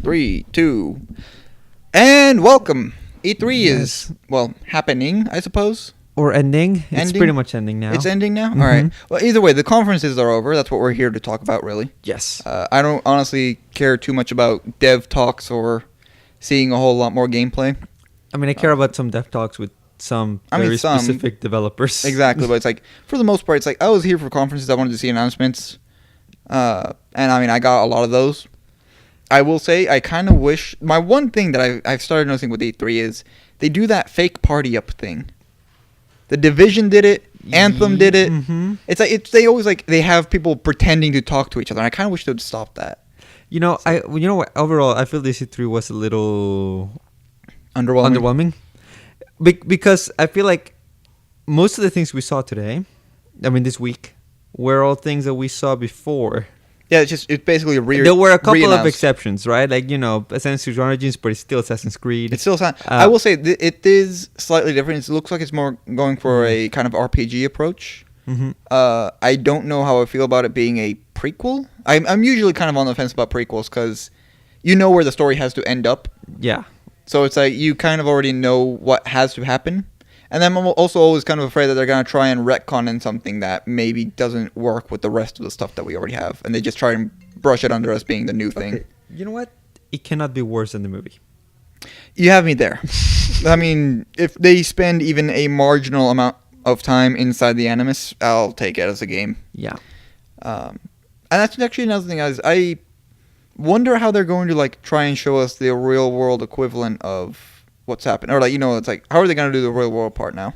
3, 2, and welcome. E3 is, well, happening, I suppose. Or ending. It's pretty much ending now. It's ending now? All right. Well, either way, the conferences are over. That's what we're here to talk about, really. Yes. I don't honestly care too much about dev talks or seeing a whole lot more gameplay. I mean, I care about some dev talks with some very specific developers. Exactly, but it's like, for the most part, it's like, I was here for conferences. I wanted to see announcements. And I mean, I got a lot of those. I will say, I kind of wish... My one thing that I've started noticing with E3 is they do that fake party up thing. The Division did it. Anthem did it. Mm-hmm. It's like they always they have people pretending to talk to each other. And I kind of wish they would stop that. You know, overall, I feel this E3 was a little underwhelming. Because I feel like most of the things we saw today, I mean this week, were all things that we saw before. Yeah, it's basically there were a couple of exceptions, right? Like, Assassin's Creed Origins, but it's still Assassin's Creed. It's still I will say it is slightly different. It looks like it's more going for a kind of RPG approach. Mm-hmm. I don't know how I feel about it being a prequel. I'm usually kind of on the fence about prequels because you know where the story has to end up. Yeah. So it's like you kind of already know what has to happen. And then I'm also always kind of afraid that they're going to try and retcon in something that maybe doesn't work with the rest of the stuff that we already have. And they just try and brush it under as being the new thing. You know what? It cannot be worse than the movie. You have me there. I mean, if they spend even a marginal amount of time inside the Animus, I'll take it as a game. Yeah. And that's actually another thing. I wonder how they're going to try and show us the real world equivalent of what's happened, or it's like, how are they going to do the real world part now?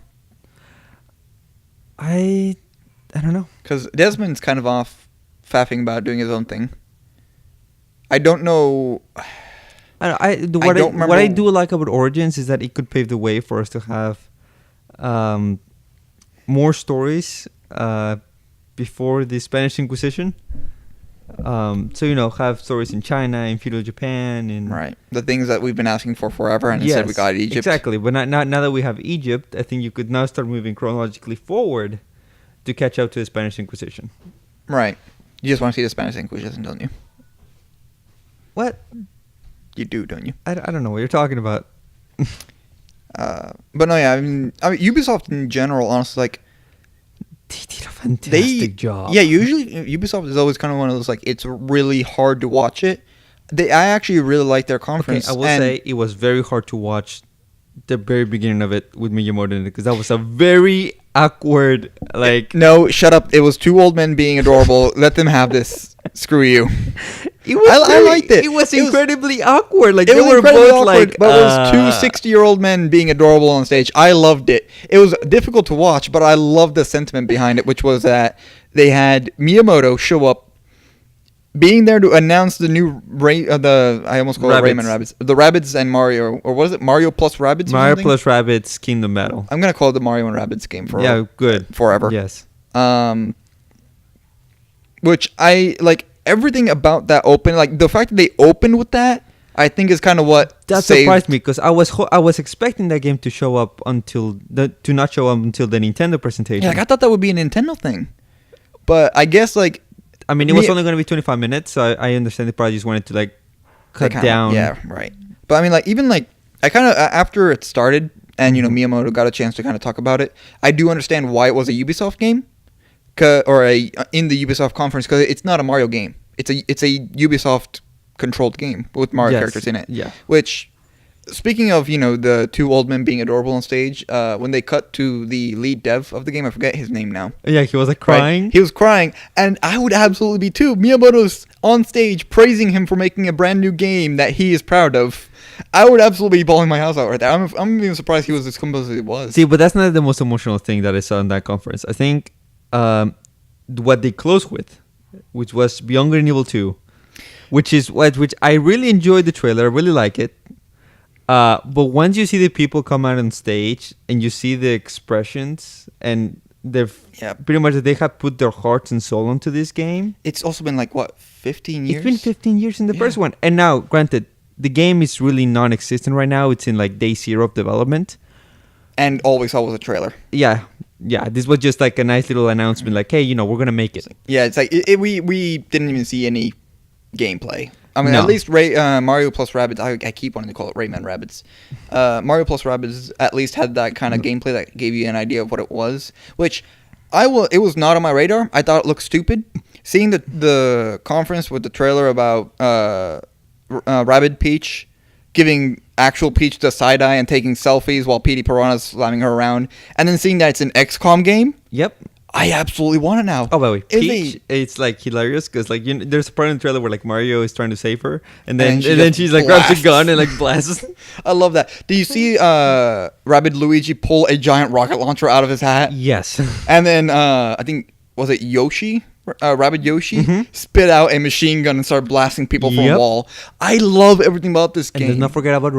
I don't know, because Desmond's kind of off faffing about doing his own thing. I don't know. What I do like about Origins is that it could pave the way for us to have more stories before the Spanish Inquisition. So have stories in China, in feudal Japan, and right, the things that we've been asking for forever, and instead we got Egypt. Exactly, but now that we have Egypt, I think you could now start moving chronologically forward to catch up to the Spanish Inquisition. Right, you just want to see the Spanish Inquisition, don't you? What? You do, don't you? I don't know what you're talking about. But no, yeah, I mean, Ubisoft in general, honestly, they did a fantastic job. Yeah, usually Ubisoft is always kind of one of those, it's really hard to watch it. I actually really like their conference. Okay, I will say it was very hard to watch the very beginning of it with Miyamoto in it, because that was a very awkward, No, shut up. It was two old men being adorable. Let them have this. Screw you. I liked it. It was incredibly awkward. They were both awkward, but it was two 60-year-old men being adorable on stage. I loved it. It was difficult to watch, but I loved the sentiment behind it, which was that they had Miyamoto show up, being there to announce the new I almost call it Rayman Rabbids. The Rabbids and Mario, or what is it? Mario plus Rabbids? Mario plus Rabbids Kingdom Battle. I'm gonna call it the Mario and Rabbids game forever. Yes. Which I like everything about that open, the fact that they opened with that, I think is kind of what surprised me, because I was expecting that game to show up until the Nintendo presentation. Yeah, I thought that would be a Nintendo thing, but I guess I mean, it was only going to be 25 minutes, so I understand they probably just wanted to cut down. Yeah, right. But I mean, even I kind of after it started and Miyamoto got a chance to kind of talk about it, I do understand why it was a Ubisoft game. Or in the Ubisoft conference, because it's not a Mario game. It's a Ubisoft controlled game with Mario characters in it. Yeah. Which, speaking of the two old men being adorable on stage, when they cut to the lead dev of the game, I forget his name now. Yeah, he was crying. Right? He was crying, and I would absolutely be too. Miyamoto's on stage praising him for making a brand new game that he is proud of. I would absolutely be bawling my house out right there. I'm even surprised he was as composed as he was. See, but that's not the most emotional thing that I saw in that conference. I think. What they closed with, which was Beyond Good and Evil 2, which I really enjoyed the trailer. I really like it. But once you see the people come out on stage and you see the expressions and pretty much they have put their hearts and soul into this game. It's also been 15 years? It's been 15 years in the first one. And now, granted, the game is really non-existent right now. It's in day 0 of development. And all we saw was a trailer. Yeah. Yeah, this was just a nice little announcement, hey, we're going to make it. Yeah, it's we didn't even see any gameplay. I mean, No. at least Mario plus Rabbids. I keep wanting to call it Rayman Rabbids. Mario plus Rabbids at least had that kind of gameplay that gave you an idea of what it was. Which it was not on my radar. I thought it looked stupid. Seeing the conference with the trailer about Rabbid Peach giving actual Peach the side eye and taking selfies while Petey Piranha's slamming her around, and then seeing that it's an XCOM game. Yep. I absolutely want it now. Oh, by the way, Peach, it's like hilarious because like there's a part in the trailer where like Mario is trying to save her, and then she's like grabs a gun and like blasts. I love that. Do you see Rabbid Luigi pull a giant rocket launcher out of his hat? Yes. And then I think was it Yoshi? Rabbid Yoshi spit out a machine gun and started blasting people from a wall. I love everything about this game. And let's not forget about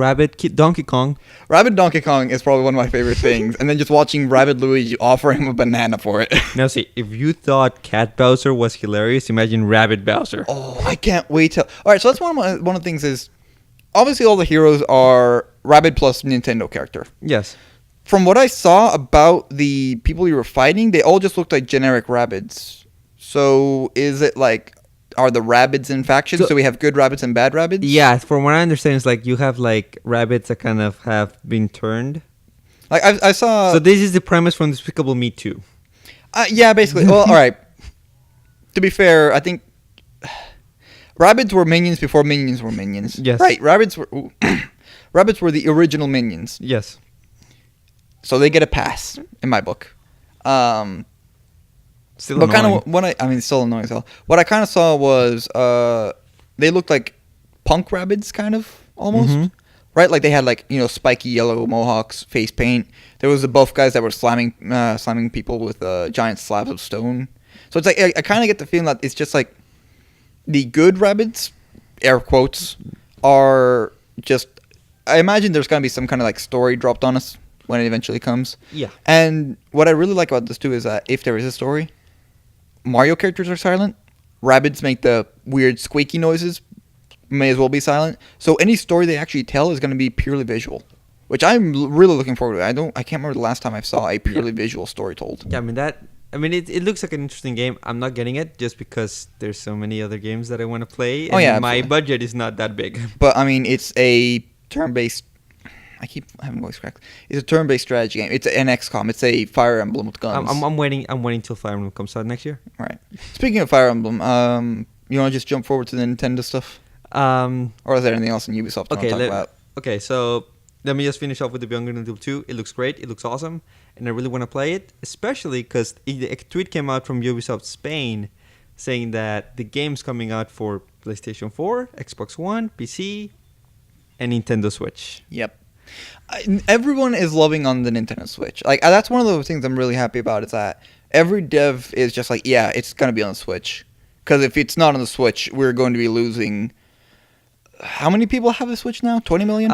Donkey Kong. Rabbid Donkey Kong is probably one of my favorite things. And then just watching Rabbid Luigi offer him a banana for it. Now see, if you thought Cat Bowser was hilarious, imagine Rabbid Bowser. Oh, I can't wait till... Alright, so that's one of the things is... Obviously all the heroes are Rabbid plus Nintendo character. Yes. From what I saw about the people you were fighting, they all just looked like generic Rabbids. So is it like, are the Rabbids in factions? So we have good Rabbids and bad Rabbids? Yeah, from what I understand, it's like you have like Rabbids that kind of have been turned. Like I saw... So this is the premise from Despicable Me 2. Yeah, basically. Well, alright. To be fair, I think Rabbids were minions before minions were minions. Yes. Right, Rabbids were the original minions. Yes. So they get a pass, in my book. Still but annoying. kind of still annoying as hell. What I kind of saw was they looked like punk Rabbids, kind of almost, right? Like they had like spiky yellow mohawks, face paint. There was the buff guys that were slamming people with giant slabs of stone. So it's like I kind of get the feeling that it's just like the good Rabbids, air quotes, are just. I imagine there's gonna be some kind of like story dropped on us when it eventually comes. Yeah. And what I really like about this too is that if there is a story, Mario characters are silent. Rabbids make the weird squeaky noises. May as well be silent. So any story they actually tell is going to be purely visual, which I'm really looking forward to. I can't remember the last time I saw a purely visual story told. Yeah, it looks like an interesting game. I'm not getting it just because there's so many other games that I want to play. And my budget is not that big. But I mean, it's a turn-based. I keep having voice cracks. It's a turn-based strategy game. It's an XCOM. It's a Fire Emblem with guns. I'm waiting till Fire Emblem comes out next year. All right. Speaking of Fire Emblem, you want to just jump forward to the Nintendo stuff? Or is there anything else in Ubisoft you want to talk about? Okay, so let me just finish off with the Beyond Good and Evil 2. It looks great. It looks awesome. And I really want to play it, especially because a tweet came out from Ubisoft Spain saying that the game's coming out for PlayStation 4, Xbox One, PC, and Nintendo Switch. Yep. Everyone is loving on the Nintendo Switch. Like that's one of the things I'm really happy about is that every dev is just like, yeah, it's gonna be on the Switch. Because if it's not on the Switch, we're going to be losing. How many people have the Switch now? 20 million?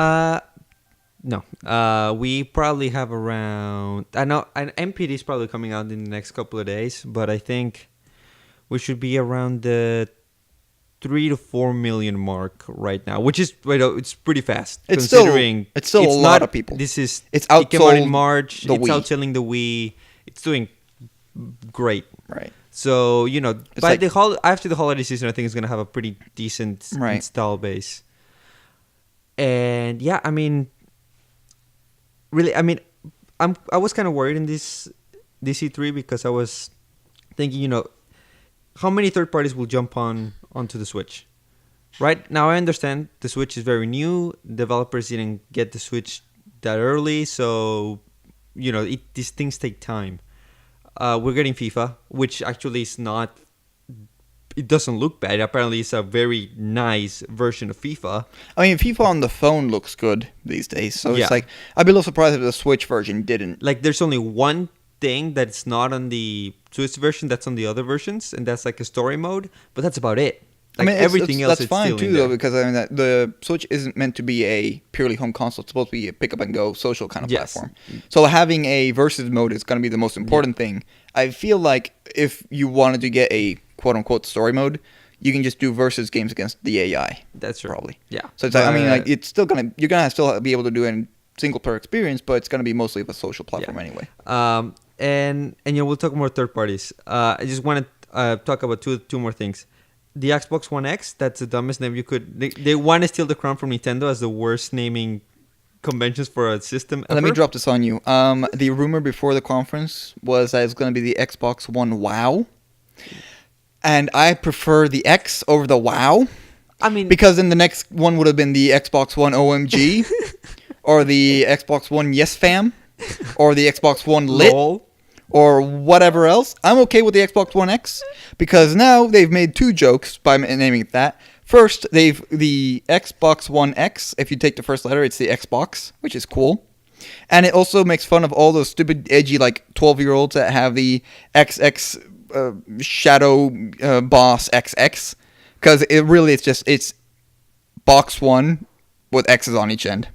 No. We probably have around. I know an MPD is probably coming out in the next couple of days, but I think we should be around the 3 to 4 million mark right now, which is it's pretty fast. It's considering still a lot of people. It came out in March. It's outselling the Wii. It's doing great. Right. So after the holiday season, I think it's gonna have a pretty decent install base. And yeah, I mean, really, I was kind of worried in this E3 because I was thinking, how many third parties will jump onto the Switch? Right now, I understand the Switch is very new. Developers didn't get the Switch that early, so these things take time. We're getting FIFA, which actually is not. It doesn't look bad. Apparently, it's a very nice version of FIFA. I mean, FIFA on the phone looks good these days, so it's like I'd be a little surprised if the Switch version didn't. Like, there's only one thing that's not on the Switch version that's on the other versions, and that's like a story mode. But that's about it. Like, everything else, that's fine too, though, because I mean the Switch isn't meant to be a purely home console. It's supposed to be a pick up and go social kind of platform. So having a versus mode is going to be the most important thing. I feel like if you wanted to get a quote unquote story mode, you can just do versus games against the AI. That's true. Probably. Yeah. So it's it's still you're gonna still be able to do a single player experience, but it's gonna be mostly of a social platform anyway. And we'll talk more third parties. I just want to talk about two more things. the Xbox One X. That's the dumbest name you could. They want to steal the crown from Nintendo as the worst naming conventions for a system ever. Let me drop this on you. The rumor before the conference was that it's going to be the Xbox One WoW. And I prefer the X over the WoW. I mean, because then the next one would have been the Xbox One OMG, or the Xbox One Yes Fam, or the Xbox One Lit, LOL. or whatever else. I'm okay with the Xbox One X because now they've made two jokes by naming it that. First, the Xbox One X. If you take the first letter, it's the Xbox, which is cool. And it also makes fun of all those stupid, edgy, like 12-year-olds that have the XX Shadow Boss XX. Because it's box one with X's on each end.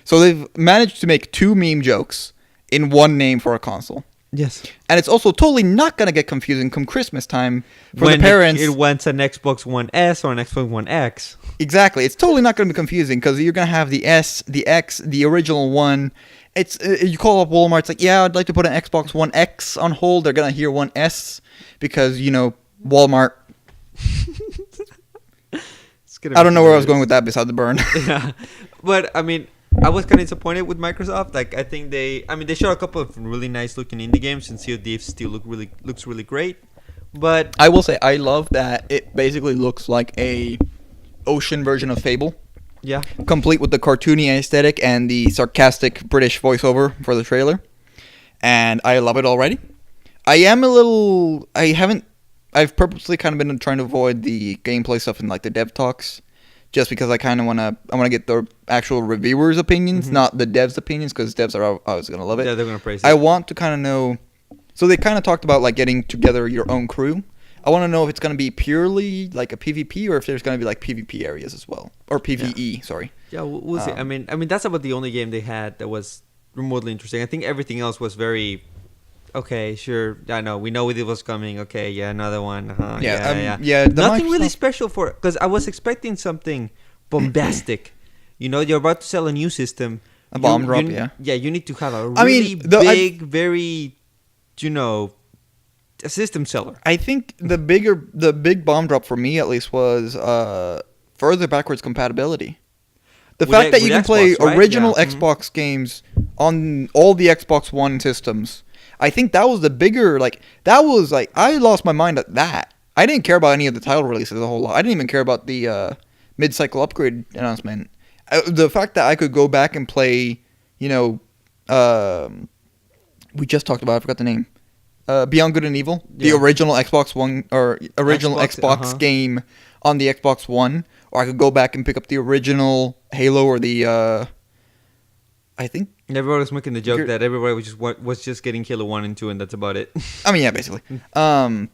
So they've managed to make two meme jokes in one name for a console. Yes. And it's also totally not going to get confusing come Christmas time for the parents. It wants an Xbox One S or an Xbox One X. Exactly. It's totally not going to be confusing because you're going to have the S, the X, the original one. It's you call up Walmart, it's like, yeah, I'd like to put an Xbox One X on hold. They're going to hear one S because, Walmart. I don't know where I was going with that beside the burn. Yeah. But, I mean, I was kind of disappointed with Microsoft. Like, I think they showed a couple of really nice looking indie games, and Sea of Thieves still looks really great. But I will say I love that it basically looks like a ocean version of Fable. Yeah. Complete with the cartoony aesthetic and the sarcastic British voiceover for the trailer. And I love it already. I've purposely kind of been trying to avoid the gameplay stuff in like the dev talks, just because I kind of want to get the actual reviewers' opinions, not the devs' opinions, because devs are always going to love it. Yeah, they're going to praise it. I want to kind of know. So they kind of talked about like getting together your own crew. I want to know if it's going to be purely like a PvP or if there's going to be like PvP areas as well, or PvE. Sorry. Yeah, we'll see. I mean that's about the only game they had that was remotely interesting. I think everything else was very. Okay, sure. I know. We know it was coming. Okay, yeah, another one. Nothing really special for it. Because I was expecting something bombastic. You're about to sell a new system. A bomb drop, yeah. Yeah, you need to have a really big, very, a system seller. I think the big bomb drop for me, at least, was further backwards compatibility. The fact that you can play original Xbox games on all the Xbox One systems. I think that was the bigger, I lost my mind at that. I didn't care about any of the title releases a whole lot. I didn't even care about the mid-cycle upgrade announcement. The fact that I could go back and play, we just talked about, I forgot the name, Beyond Good and Evil, the original Xbox One, or original Xbox game on the Xbox One, or I could go back and pick up the original Halo or the, I think. Everybody was making the joke that everybody was just getting Halo 1 and 2 and that's about it. I mean, yeah, basically. But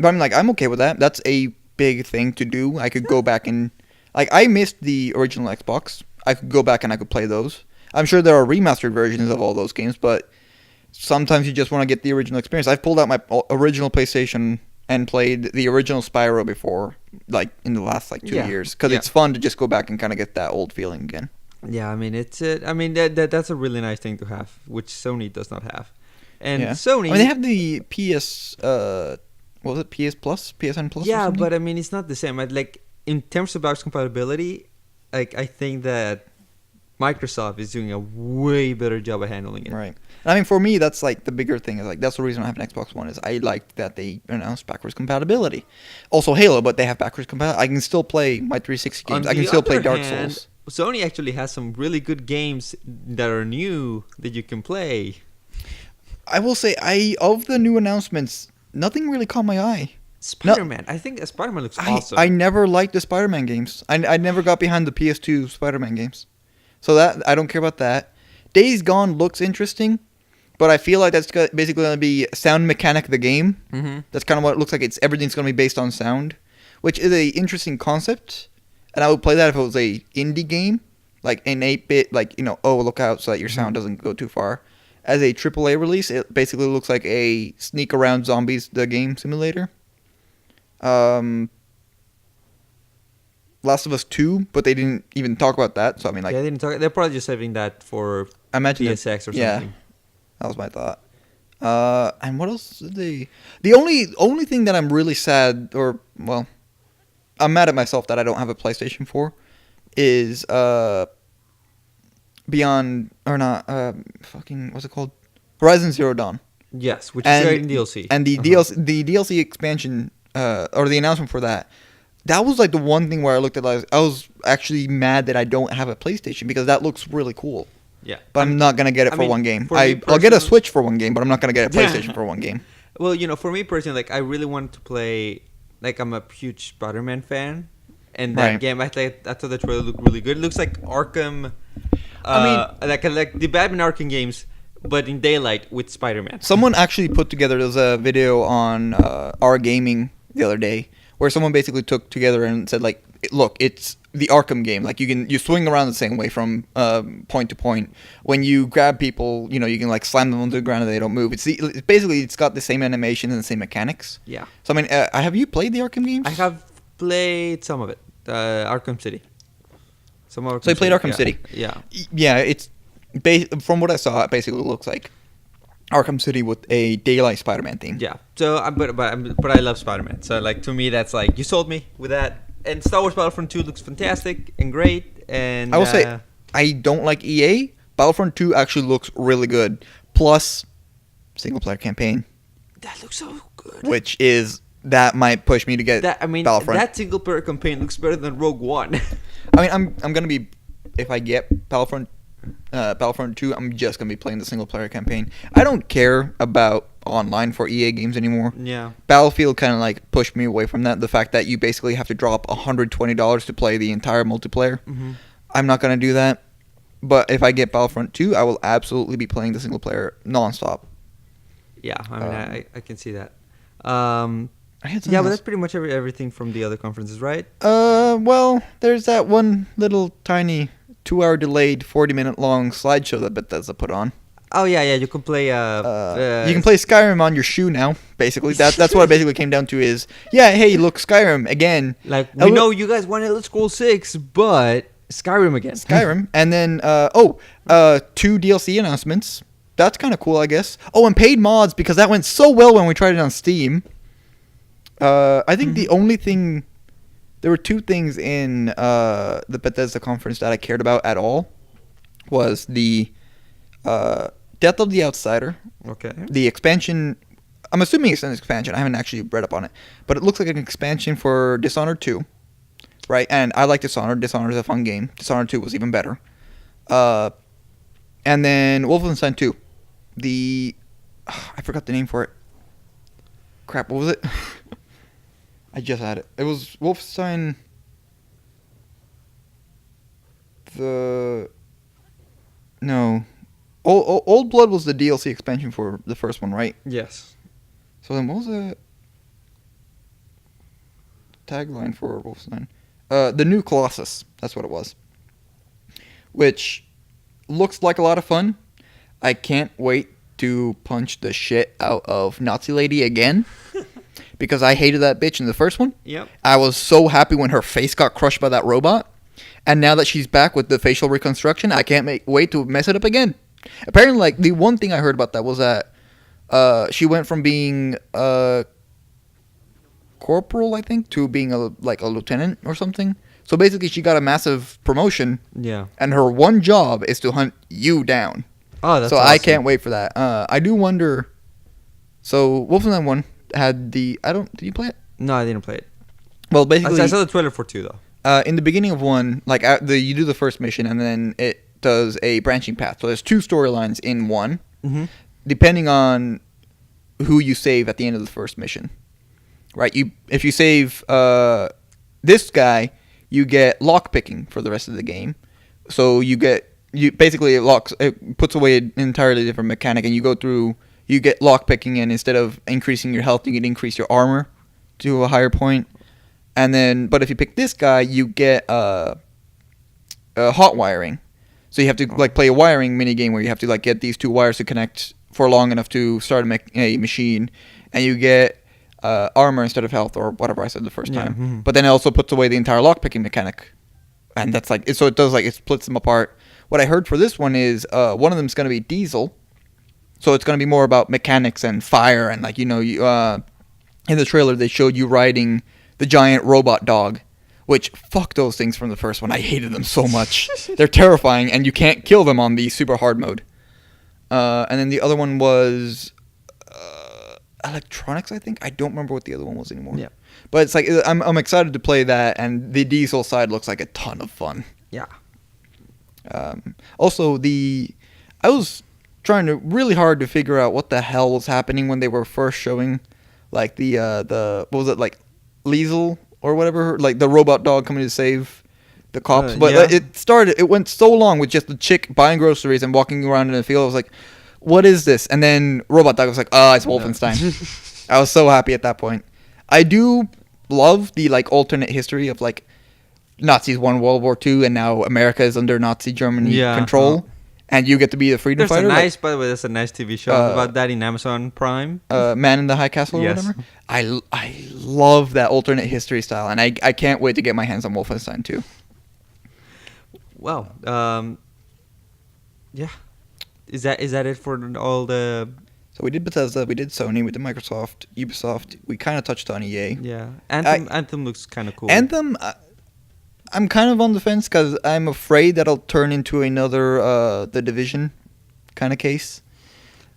I'm okay with that. That's a big thing to do. I could go back and... I missed the original Xbox. I could go back and I could play those. I'm sure there are remastered versions of all those games, but sometimes you just want to get the original experience. I've pulled out my original PlayStation and played the original Spyro before, in the last, 2 years. Because it's fun to just go back and kind of get that old feeling again. Yeah, I mean, that's a really nice thing to have, which Sony does not have. And Sony... they have the PS... what was it? PS Plus? PSN Plus? Yeah, but I mean, it's not the same. In terms of backwards compatibility, I think that Microsoft is doing a way better job of handling it. Right. I mean, for me, that's the bigger thing. Is that's the reason I have an Xbox One. Is I liked that they announced backwards compatibility. Also Halo, but they have backwards compatibility. I can still play my 360 games. I can still play Dark Souls. Sony actually has some really good games that are new that you can play. I will say, of the new announcements, nothing really caught my eye. Spider-Man. I think Spider-Man looks awesome. I never liked the Spider-Man games. I never got behind the PS2 Spider-Man games. So that I don't care about that. Days Gone looks interesting, but I feel like that's basically going to be sound mechanic of the game. Mm-hmm. That's kind of what it looks like. Everything's going to be based on sound, which is an interesting concept. And I would play that if it was a indie game, like an 8-bit, look out so that your sound doesn't go too far. As a AAA release, it basically looks like a sneak around zombies, the game simulator. Last of Us 2, but they didn't even talk about that. So I mean, they didn't talk. They're probably just saving that for PSX or something. Yeah, that was my thought. And what else did they? The only thing that I'm really sad, or well, I'm mad at myself that I don't have a PlayStation 4, is Beyond or not? Fucking what's it called? Horizon Zero Dawn. Yes, which is great in DLC. And the DLC expansion, or the announcement for that. That was like the one thing where I looked at. I was actually mad that I don't have a PlayStation because that looks really cool. Yeah, But I'm not gonna get it for one game. I'll get a Switch for one game, but I'm not gonna get a PlayStation for one game. Well, for me personally, like I really wanted to play. Like I'm a huge Spider-Man fan, and that game, I thought the trailer looked really good. It looks like Arkham. Like the Batman Arkham games, but in daylight with Spider-Man. Someone actually put together. There was a video on our gaming the other day where someone basically took together and said like, look, it's the Arkham game. Like you swing around the same way from point to point. When you grab people, you can like slam them onto the ground and they don't move. It's basically it's got the same animation and the same mechanics. Yeah. So I mean, have you played the Arkham games? I have played some of it. Arkham City. So you played Arkham City. Yeah. Yeah, it's from what I saw, it basically looks like Arkham City with a daylight Spider-Man theme. Yeah. So, but I love Spider-Man. So, like to me, that's like you sold me with that. And Star Wars Battlefront 2 looks fantastic and great. And I will say, I don't like EA. Battlefront 2 actually looks really good. Plus, single-player campaign. That looks so good. Which is that might push me to get Battlefront. That single-player campaign looks better than Rogue One. I mean, I'm gonna be, if I get Battlefront 2, I'm just gonna be playing the single-player campaign. I don't care about online for EA games anymore. Yeah. Battlefield kind of like pushed me away from that. The fact that you basically have to drop $120 to play the entire multiplayer. Mm-hmm. I'm not gonna do that. But if I get Battlefront 2, I will absolutely be playing the single player nonstop. Yeah, I mean, I can see that. But that's pretty much everything from the other conferences, right? Well, there's that one little tiny 2-hour delayed, 40-minute long slideshow that Bethesda put on. Oh yeah, you can play. You can play Skyrim on your shoe now. Basically, that's what it basically came down to. Is hey, look, Skyrim again. Like we know you guys want Elder Scrolls 6, but Skyrim again. Skyrim, and then 2 DLC announcements. That's kind of cool, I guess. Oh, and paid mods because that went so well when we tried it on Steam. I think the only thing, there were 2 things in the Bethesda conference that I cared about at all was the Death of the Outsider. Okay. The expansion, I'm assuming it's an expansion. I haven't actually read up on it, but it looks like an expansion for Dishonored 2, right? And I like Dishonored. Dishonored is a fun game. Dishonored 2 was even better. And then Wolfenstein 2. I forgot the name for it. Crap, what was it? I just had it. It was Wolfenstein. No. Old Blood was the DLC expansion for the first one, right? Yes. So then what was the tagline for Wolfenstein? The New Colossus. That's what it was. Which looks like a lot of fun. I can't wait to punch the shit out of Nazi Lady again. Because I hated that bitch in the first one. Yep. I was so happy when her face got crushed by that robot. And now that she's back with the facial reconstruction, I can't wait to mess it up again. Apparently, like, the one thing I heard about that was that she went from being a corporal, I think, to being a lieutenant or something. So basically, she got a massive promotion. Yeah. And her one job is to hunt you down. Oh, that's so awesome. I can't wait for that. I do wonder. So Wolfenstein 1 had did you play it? No, I didn't play it. Well, basically, I saw the trailer for 2 though. In the beginning of 1, like you do the first mission and then it does a branching path. So there's 2 storylines in 1, depending on who you save at the end of the first mission. Right? If you save this guy, you get lock picking for the rest of the game. So basically it puts away an entirely different mechanic, and you get lock picking, and instead of increasing your health, you can increase your armor to a higher point. And then, but if you pick this guy, you get hot wiring. So you have to play a wiring mini game where you have to get these 2 wires to connect for long enough to start a machine, and you get armor instead of health, or whatever I said the first time. Mm-hmm. But then it also puts away the entire lock picking mechanic, and that's it splits them apart. What I heard for this one is one of them is going to be Diesel, So it's going to be more about mechanics and fire and like, you know, in the trailer they showed you riding the giant robot dog, which fuck those things from the first one. I hated them so much. They're terrifying and you can't kill them on the super hard mode. And then the other one was electronics, I think. I don't remember what the other one was anymore. Yeah. But it's like I'm excited to play that, and the diesel side looks like a ton of fun. Yeah. Also, I was trying to really hard to figure out what the hell was happening when they were first showing, like the what was it, like Liesel or whatever, like the robot dog coming to save the cops. But yeah. it went so long with just the chick buying groceries and walking around in the field. I was like, what is this? And then robot dog was like, oh, it's Wolfenstein. I was so happy at that point. I do love the like alternate history of like Nazis won World War II and now America is under Nazi Germany control, and you get to be the freedom fighter. By the way, there's a nice TV show about that in Amazon Prime. Man in the High Castle or whatever. I love that alternate history style, and I can't wait to get my hands on Wolfenstein 2. Well, yeah. Is that it for all the? So we did Bethesda, we did Sony, we did Microsoft, Ubisoft. We kind of touched on EA. Yeah, Anthem looks kind of cool. Anthem, I'm kind of on the fence because I'm afraid that'll turn into another The Division kind of case,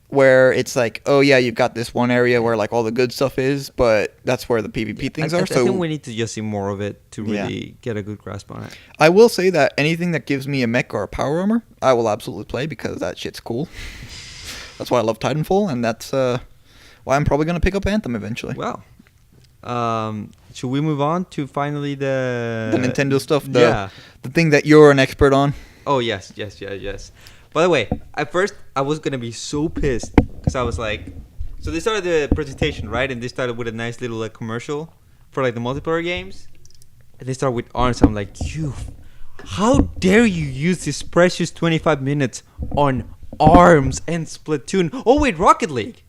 where it's like, oh yeah, you've got this one area where like all the good stuff is, but that's where the PvP things are. So I think we need to just see more of it to really get a good grasp on it. I will say that anything that gives me a mech or a power armor, I will absolutely play because that shit's cool. That's why I love Titanfall, and that's why I'm probably going to pick up Anthem eventually. Well, should we move on to finally the Nintendo stuff? The thing that you're an expert on? Oh, yes. By the way, at first, I was going to be so pissed because I was like... So they started the presentation, right? And they started with a nice little like commercial for like the multiplayer games. And they started with ARMS. I'm like, how dare you use this precious 25 minutes on ARMS and Splatoon? Oh, wait, Rocket League.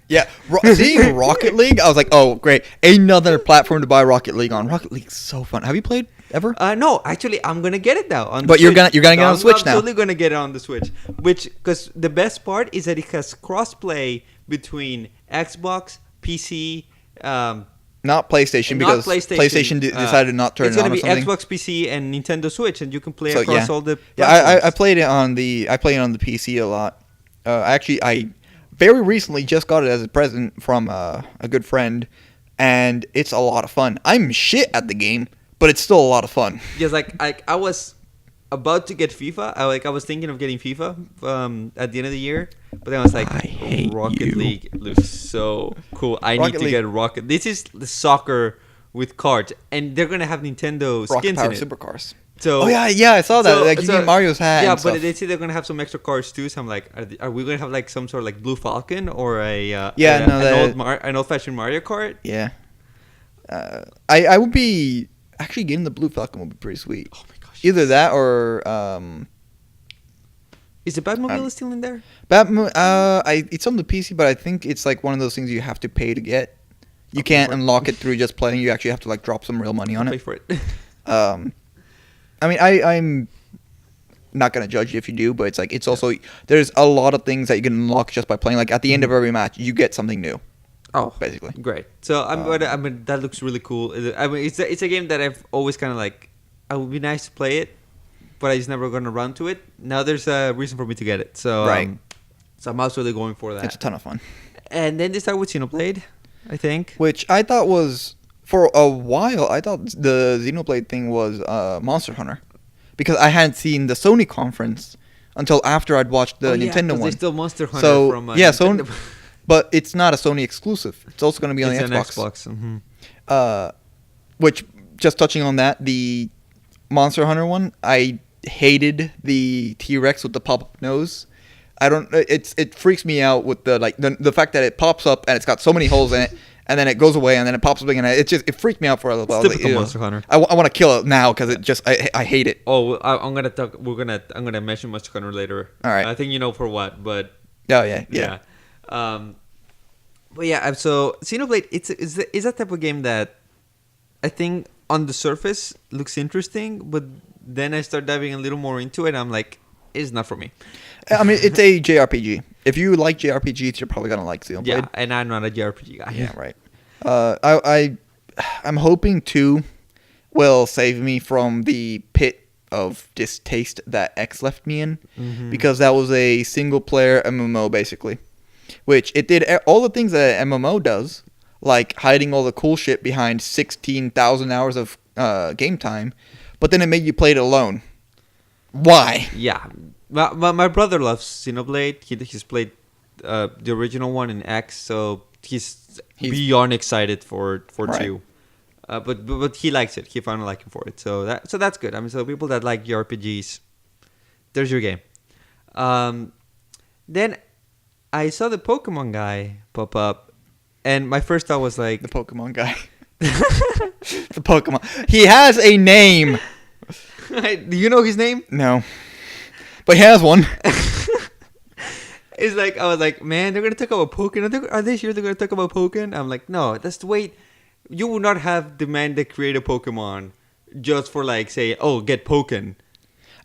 Yeah, seeing Rocket League, I was like, oh, great. Another platform to buy Rocket League on. Rocket League's so fun. Have you played ever? No, actually, I'm going to get it now. But you're gonna get it on the Switch now. I'm totally going to get it on the Switch. Because the best part is that it has crossplay between Xbox, PC, not PlayStation, because PlayStation decided not to turn it on or something. It's going to be Xbox, PC, and Nintendo Switch, and you can play across all the platforms. Yeah, I played it on the PC a lot. I very recently just got it as a present from a good friend, and it's a lot of fun. I'm shit at the game, but it's still a lot of fun. Yes, I was about to get FIFA. I was thinking of getting FIFA at the end of the year, but then I was like, Rocket League looks so cool. I need to get Rocket. This is the soccer with cards, and they're gonna have Nintendo skins Rocket Power in it. Supercars. So I saw that. You need Mario's hat. Yeah, and stuff. But they say they're gonna have some extra cards too. So I'm like, are we gonna have like some sort of like Blue Falcon or an old-fashioned Mario Kart? Yeah. I would be actually getting the Blue Falcon would be pretty sweet. Oh my gosh. Either that or is the Batmobile still in there? It's on the PC, but I think it's like one of those things you have to pay to get. You can't unlock it through just playing. You actually have to like drop some real money on it. Pay for it. I mean, I'm not gonna judge you if you do, but it's like it's also there's a lot of things that you can unlock just by playing. Like at the end of every match, you get something new. Oh, basically, great. So I mean, that looks really cool. I mean, it's a game that I've always kind of like. It would be nice to play it, but I just never gonna run to it. Now there's a reason for me to get it. So so I'm absolutely going for that. It's a ton of fun. And then they start with Xenoblade, I think, which I thought was. For a while, I thought the Xenoblade thing was Monster Hunter, because I hadn't seen the Sony conference until after I'd watched the Nintendo one. There's still Monster Hunter from Nintendo. Sony, but it's not a Sony exclusive. It's also going to be on the Xbox. Mm-hmm. Which, just touching on that, the Monster Hunter one, I hated the T-Rex with the pop-up nose. It freaks me out with the fact that it pops up and it's got so many holes in it. And then it goes away, and then it pops up again. It freaked me out for a little while. Typical Monster Hunter. I want to kill it now because I hate it. Oh, I'm gonna mention Monster Hunter later. All right. I think you know for what, but yeah. But yeah, so Xenoblade, it's that type of game that I think on the surface looks interesting, but then I start diving a little more into it. And I'm like, it's not for me. I mean, it's a JRPG. If you like JRPGs, you're probably gonna like Xenoblade. Yeah, and I'm not a JRPG guy. Yeah, right. I'm hoping 2 will save me from the pit of distaste that X left me in, because that was a single player MMO basically, which it did all the things that an MMO does, like hiding all the cool shit behind 16,000 hours of game time, but then it made you play it alone. Why? Yeah. My brother loves Xenoblade. He's played the original one in X, so he's beyond excited for Right. 2. But he likes it. He found a liking for it. So that's good. I mean, so people that like JRPGs, there's your game. Then I saw the Pokemon guy pop up, and my first thought was like, The Pokemon guy. The Pokemon. He has a name. do you know his name? No. But he has one. It's like, I was like, man, they're gonna talk about Pokemon. Are they sure they're gonna talk about Pokemon? I'm like, no, that's the way. You would not have demand to create a Pokemon just for like say, oh, get Pokken.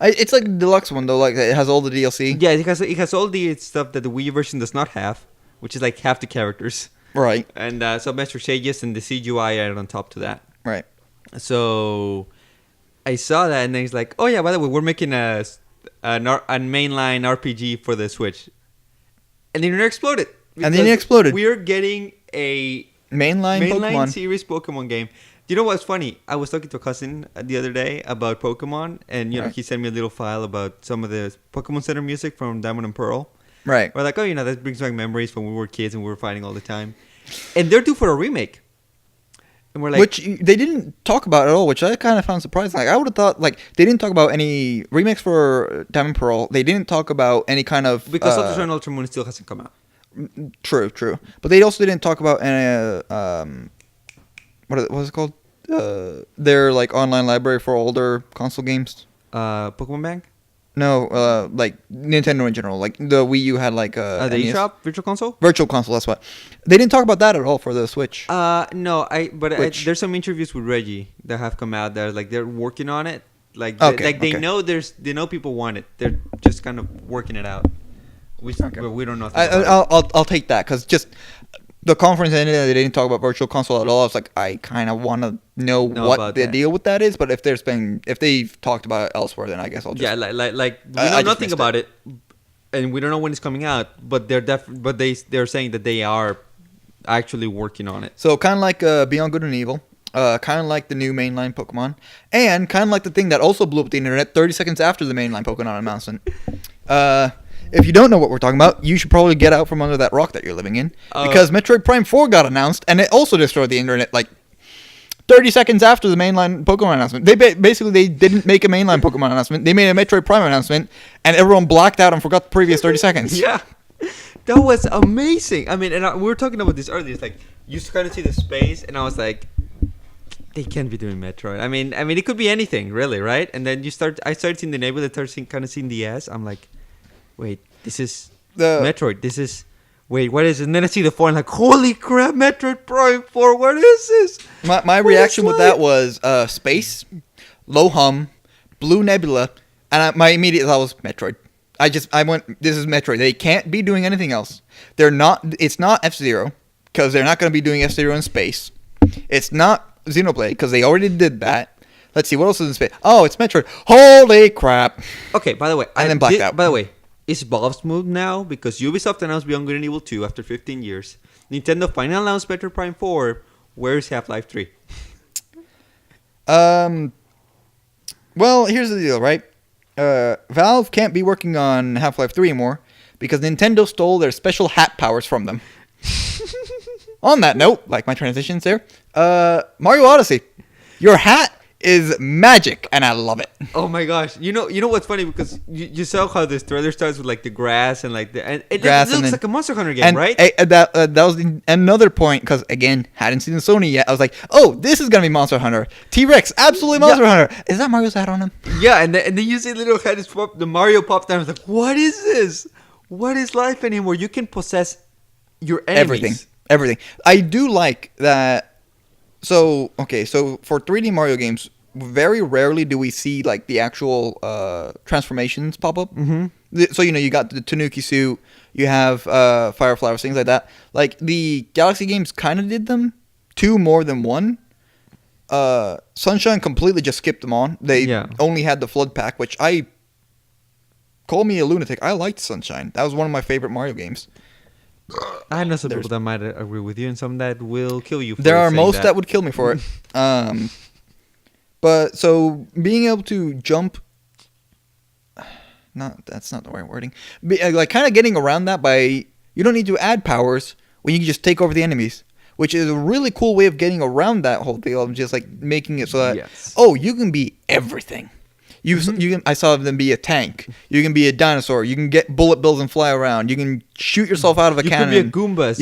It's like the deluxe one though. Like it has all the DLC. Yeah, it has all the stuff that the Wii version does not have, which is like half the characters. Right. And some extra changes and the CGI added on top to that. Right. So I saw that, and then he's like, oh yeah, by the way, we're making a mainline RPG for the Switch. And then it exploded. And then it exploded. We're getting a Mainline Pokemon series Pokemon game. Do you know what's funny? I was talking to a cousin the other day about Pokemon, and you know he sent me a little file about some of the Pokemon Center music from Diamond and Pearl. Right. We're like, oh, that brings back memories when we were kids and we were fighting all the time. And they're due for a remake. And we're like, which they didn't talk about at all, which I kind of found surprising. Like I would have thought, like they didn't talk about any remakes for Diamond and Pearl. They didn't talk about any kind of because Ultra Sun and Ultra Moon still hasn't come out. True. But they also didn't talk about any what is it called? Their like online library for older console games. Pokemon Bank? No, like Nintendo in general. Like the Wii U had like The NES. eShop Virtual Console? Virtual console. That's what. They didn't talk about that at all for the Switch. No, there's some interviews with Reggie that have come out that are like they're working on it. Like they know people want it. They're just kind of working it out. We don't know. I'll take that because just the conference ended and they didn't talk about Virtual Console at all. I was like, I kind of want to know what the deal with that is. But if they've talked about it elsewhere, then I guess I'll just like we know nothing about it, and we don't know when it's coming out. But they're saying that they are actually working on it. So kind of like Beyond Good and Evil. Kind of like the new mainline Pokemon, and kind of like the thing that also blew up the internet 30 seconds after the mainline Pokemon announcement. If you don't know what we're talking about, you should probably get out from under that rock that you're living in, because Metroid Prime 4 got announced, and it also destroyed the internet like 30 seconds after the mainline Pokemon announcement. They basically didn't make a mainline Pokemon announcement. They made a Metroid Prime announcement, and everyone blacked out and forgot the previous 30 seconds. Yeah, that was amazing. I mean, and we were talking about this earlier. It's like you kind of see the space, and I was like, they can't be doing Metroid. I mean, it could be anything, really, right? And then I started seeing the neighborhood, kind of seeing the S. I'm like, wait, this is Metroid. Wait, what is it? And then I see the 4 and like, holy crap, Metroid Prime 4, what is this? My reaction with that was space, low hum, blue nebula, and my immediate thought was Metroid. I went, this is Metroid. They can't be doing anything else. It's not F-Zero, because they're not going to be doing F-Zero in space. It's not Xenoblade, because they already did that. Let's see, what else is in space? Oh, it's Metroid. Holy crap. Okay, by the way. And then blacked out. By the way, is Bob's moved now? Because Ubisoft announced Beyond Good and Evil 2 after 15 years. Nintendo finally announced Metroid Prime 4. Where's Half-Life 3? Well, here's the deal, right? Valve can't be working on Half-Life 3 anymore because Nintendo stole their special hat powers from them. On that note, like my transitions there, Mario Odyssey, your hat is magic, and I love it. Oh my gosh! You know what's funny, because you saw how this trailer starts with like the grass and like it looks like a Monster Hunter game, right? That was another point, because again, hadn't seen the Sony yet. I was like, oh, this is gonna be Monster Hunter. T-Rex, absolutely Monster Hunter. Is that Mario's hat on him? Yeah, and then you see little head is pop. The Mario pops down. I was like, what is this? What is life anymore? You can possess your enemies. Everything. I do like that. So for 3D Mario games, very rarely do we see like the actual transformations pop up. Mm-hmm. So you got the Tanuki suit, you have fire flowers, things like that. Like the Galaxy games kind of did them, 2 more than 1. Sunshine completely just skipped them on. They only had the Flood Pack, which call me a lunatic. I liked Sunshine. That was one of my favorite Mario games. I know some people that might agree with you, and some that will kill you. There are most that would kill me for it. But so being able to jump, that's not the right wording. Like kind of getting around that by you don't need to add powers when you can just take over the enemies, which is a really cool way of getting around that whole thing of just like making it so that you can be everything. I saw them be a tank. You can be a dinosaur. You can get bullet bills and fly around. You can shoot yourself out of a cannon. You could be a Goombas.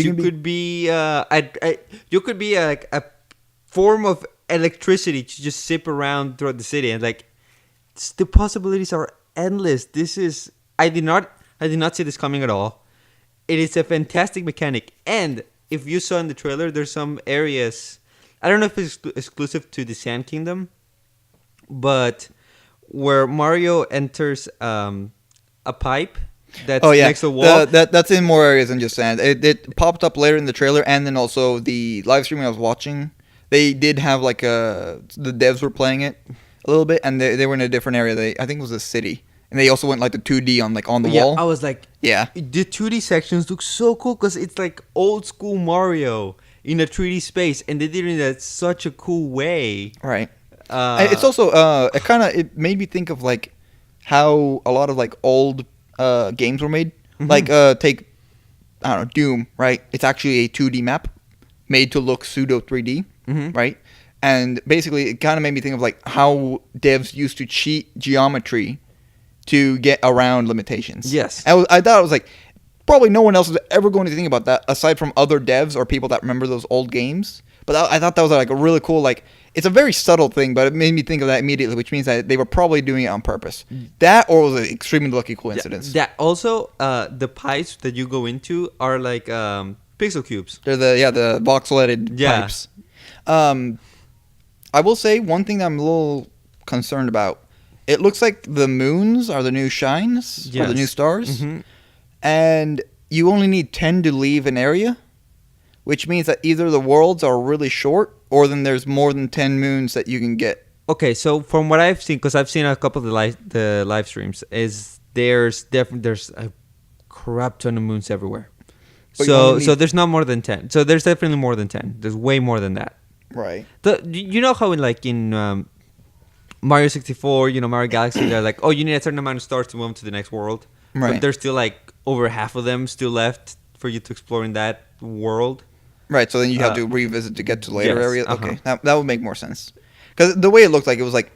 You could be a form of electricity to just zip around throughout the city, and like the possibilities are endless. I did not see this coming at all. It is a fantastic mechanic, and if you saw in the trailer, there's some areas. I don't know if it's exclusive to the Sand Kingdom, but where Mario enters a pipe that's next to the wall. That's in more areas than just sand. It popped up later in the trailer, and then also the live stream I was watching. They did have like the devs were playing it a little bit, and they were in a different area. I think it was a city, and they also went like the 2D on the wall. I was like, the 2D sections look so cool because it's like old school Mario in a 3D space, and they did it in such a cool way. Right. It's also it made me think of like how a lot of like old games were made. Mm-hmm. Like take I don't know, Doom, right? It's actually a 2D map made to look pseudo 3D, right? And basically it kind of made me think of like how devs used to cheat geometry to get around limitations. Yes. I thought it was like probably no one else is ever going to think about that aside from other devs or people that remember those old games. But I thought that was like a really cool like it's a very subtle thing, but it made me think of that immediately, which means that they were probably doing it on purpose. That or was an extremely lucky coincidence. That also, the pipes that you go into are like pixel cubes. They're the voxelated pipes. I will say one thing that I'm a little concerned about. It looks like the moons are the new shines or the new stars, and you only need 10 to leave an area, which means that either the worlds are really short or then there's more than 10 moons that you can get. Okay, so from what I've seen, because I've seen a couple of the live streams, is there's a crap ton of moons everywhere. But so there's not more than 10. So there's definitely more than 10. There's way more than that. Right. You know how in Mario 64, Mario Galaxy, they're like, oh, you need a certain amount of stars to move on to the next world. Right. But there's still like over half of them still left for you to explore in that world. Right, so then you have to revisit to get to later areas. Okay, that would make more sense. Because the way it looked like, it was like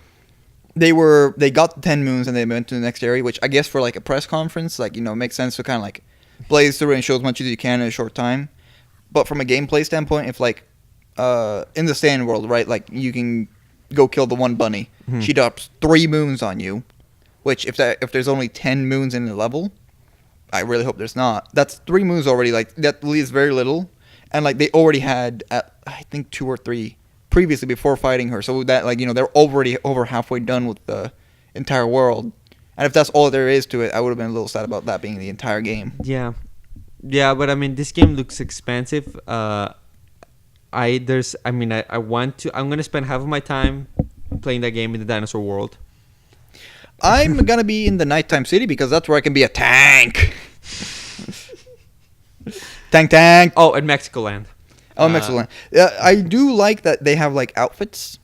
they got the 10 moons and they went to the next area, which I guess for like a press conference, like, makes sense to kind of like blaze through and show as much as you can in a short time. But from a gameplay standpoint, if like in the Sand world, right, like you can go kill the one bunny. She drops 3 moons on you, which if there's only 10 moons in the level, I really hope there's not. That's 3 moons already. Like that leaves very little. And like they already had, I think 2 or 3 previously before fighting her. So that like they're already over halfway done with the entire world. And if that's all there is to it, I would have been a little sad about that being the entire game. Yeah, but I mean this game looks expansive. I'm gonna spend half of my time playing that game in the dinosaur world. I'm gonna be in the nighttime city because that's where I can be a tank. Tank. Oh, in Mexico Land. Oh, Mexico Land. I do like that they have like outfits.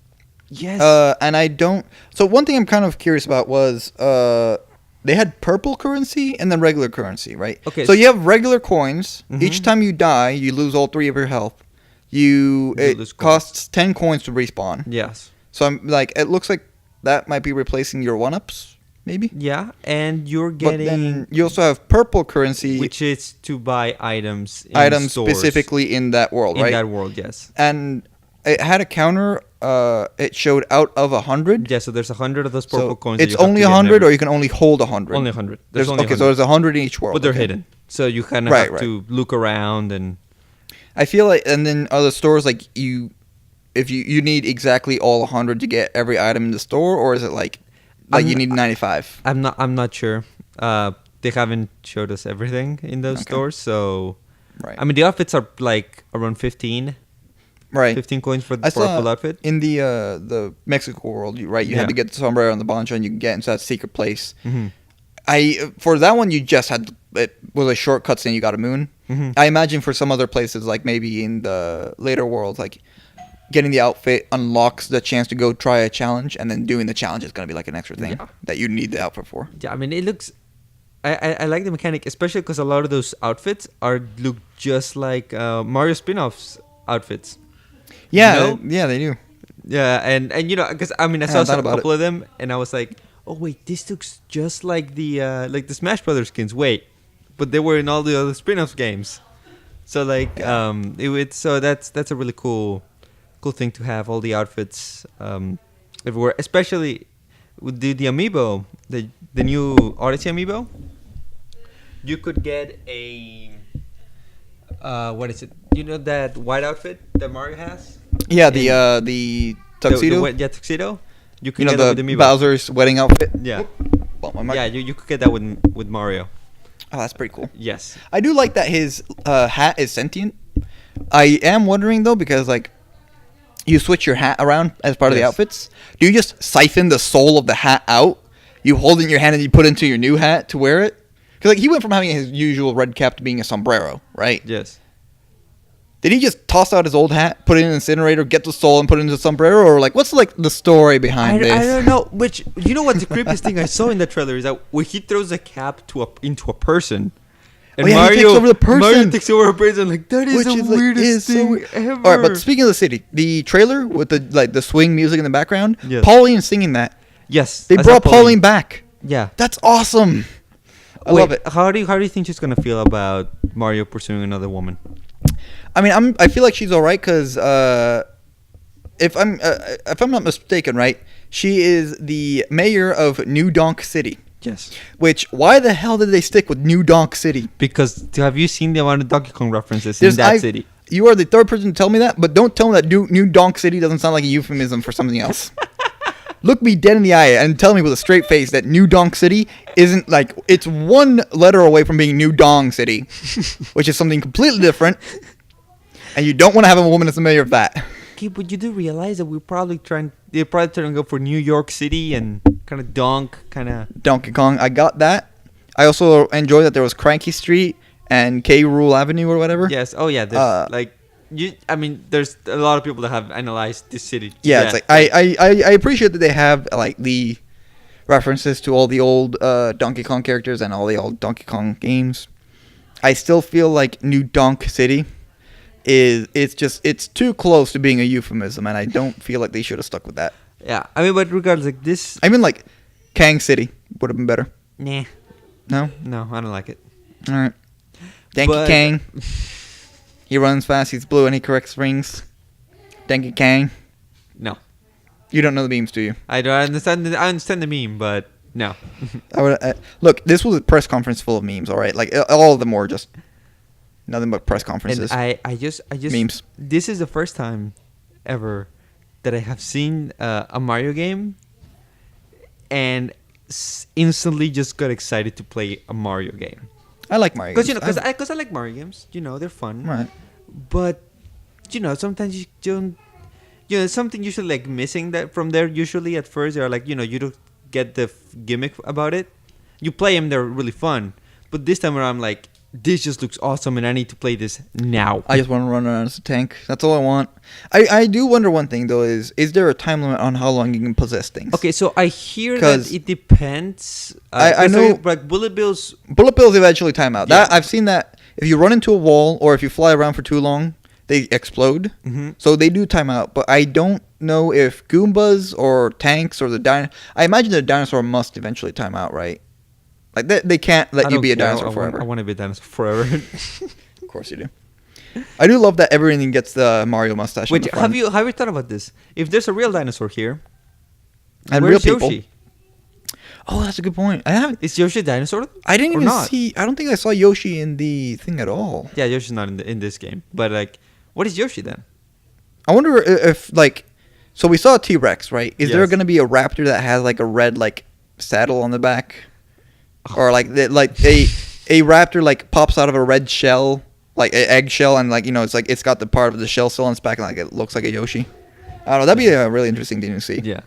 Yes. And I don't. So one thing I'm kind of curious about was they had purple currency and then regular currency, right? Okay. So you have regular coins. Each time you die, you lose all 3 of your health. It costs 10 coins to respawn. Yes. So I'm like, it looks like that might be replacing your 1-ups. Maybe. Yeah, and you're getting. But then you also have purple currency, which is to buy items. Items specifically in that world, right? In that world, yes. And it had a counter. It showed out of 100. Yeah, so there's 100 of those purple coins. It's only 100, or you can only hold 100. Only 100. There's only 100. So there's 100 in each world. But they're hidden, so you kind of have to look around and. I feel like, and then other stores like you if you need exactly all 100 to get every item in the store, or is it like you need 95? I'm not sure. They haven't showed us everything in those stores, so Right. I mean the outfits are like around 15. Right. 15 coins for I a full saw outfit. in the Mexico world, you Yeah. had to get the sombrero and the poncho, and you can get into that secret place. Mm-hmm. For that one, you just had it was a shortcut saying you got a moon. Mm-hmm. I imagine for some other places, like maybe in the later worlds, like getting the outfit unlocks the chance to go try a challenge, and then doing the challenge is going to be like an extra thing that you need the outfit for. Yeah, I mean it looks. I like the mechanic, especially because a lot of those outfits look just like Mario spin-offs outfits. Yeah, You know? yeah, they do. Yeah, and because I mean I I saw hadn't thought a about couple of them, and I was like, oh wait, this looks just like the Smash Brothers skins. Wait, but they were in all the other spin-off games. So like so that's a really cool thing to have all the outfits everywhere, especially with the amiibo, the new Odyssey amiibo. You could get a what is it? You know that white outfit that Mario has? Yeah, the tuxedo. Tuxedo. You could You know, get that the with amiibo. Bowser's wedding outfit. Yeah, Well, my mic- yeah. You could get that with Mario. Oh, that's pretty cool. Yes. I do like that his hat is sentient. I am wondering though, because like you switch your hat around as part of the Yes. outfits. Do you just siphon the soul of the hat out? You hold it in your hand and you put it into your new hat to wear it? Because like he went from having his usual red cap to being a sombrero, right? Yes. Did he just toss out his old hat, put it in an incinerator, get the soul, and put it into a sombrero, or like what's like the story behind this? I don't know. Which you know what the creepiest thing I saw in the trailer is that when he throws a cap into a person, and Oh, yeah, he takes over the person. Mario takes over a person. Like that is Which the is, like, weirdest is so thing weird. ever. All right, but speaking of the city, the trailer with the swing music in the background, Yes. Pauline singing that. yes, They I saw brought Pauline back. Yeah. That's awesome. I love it. How do you think she's gonna feel about Mario pursuing another woman? I mean, I feel like she's all right because if I'm not mistaken, right, she is the mayor of New Donk City. Yes. Which why the hell did they stick with New Donk City? Because have you seen the amount of Donkey Kong references in that city? You are the third person to tell me that, but don't tell me that New Donk City doesn't sound like a euphemism for something else. Look me dead in the eye and tell me with a straight face that New Donk City isn't like it's one letter away from being New Dong City, which is something completely different. And you don't want to have a woman as the mayor of that. Okay, but you do realize that they're probably trying to go for New York City and kind of Donkey Kong, I got that. I also enjoyed that there was Cranky Street and K. Rool Avenue or whatever. Yes. Oh yeah. There's I mean, there's a lot of people that have analyzed this city. Yeah, it's like I appreciate that they have like the references to all the old Donkey Kong characters and all the old Donkey Kong games. I still feel like New Donk City it's too close to being a euphemism, and I don't feel like they should have stuck with that. Yeah, I mean, but regardless, like this. I mean, like Kang City would have been better. Nah. No, I don't like it. all right. Donkey Kang. He runs fast. He's blue, and he corrects rings. Donkey Kang. No. You don't know the memes, do you? I don't understand. I understand the meme, but no. I would look. This was a press conference full of memes. All right, like all of them were just nothing but press conferences. And I just memes. This is the first time ever that I have seen a Mario game and instantly just got excited to play a Mario game. I like Mario games. Because I like Mario games. They're fun. Right. But sometimes you don't. Something usually like missing that from there. Usually at first they're like you don't get the gimmick about it. You play them, they're really fun. But this time around, I'm like, this just looks awesome, and I need to play this now. I just want to run around as a tank. That's all I want. I do wonder one thing though: is there a time limit on how long you can possess things? Okay, so I hear that it depends. I know, like bullet bills. Bullet bills eventually time out. Yeah. That I've seen that if you run into a wall or if you fly around for too long, they explode. Mm-hmm. So they do time out. But I don't know if Goombas or tanks or I imagine the dinosaur must eventually time out, right? Like they can't let you be a dinosaur forever. I want to be a dinosaur forever. Of course you do. I do love that everything gets the Mario mustache. Wait, have you thought about this? If there's a real dinosaur here, and where's real people? Yoshi? Oh, that's a good point. I haven't. Is Yoshi a dinosaur? I didn't even not? see. I don't think I saw Yoshi in the thing at all. Yeah, Yoshi's not in this game. But like, what is Yoshi then? I wonder if like, so we saw a T-Rex, right? Is there Yes. going to be a raptor that has like a red like saddle on the back, or like a raptor like pops out of a red shell, like an egg shell, and like it's like it's got the part of the shell still on its back, and like it looks like a Yoshi. I don't know. That'd be a really interesting thing to see. Yeah.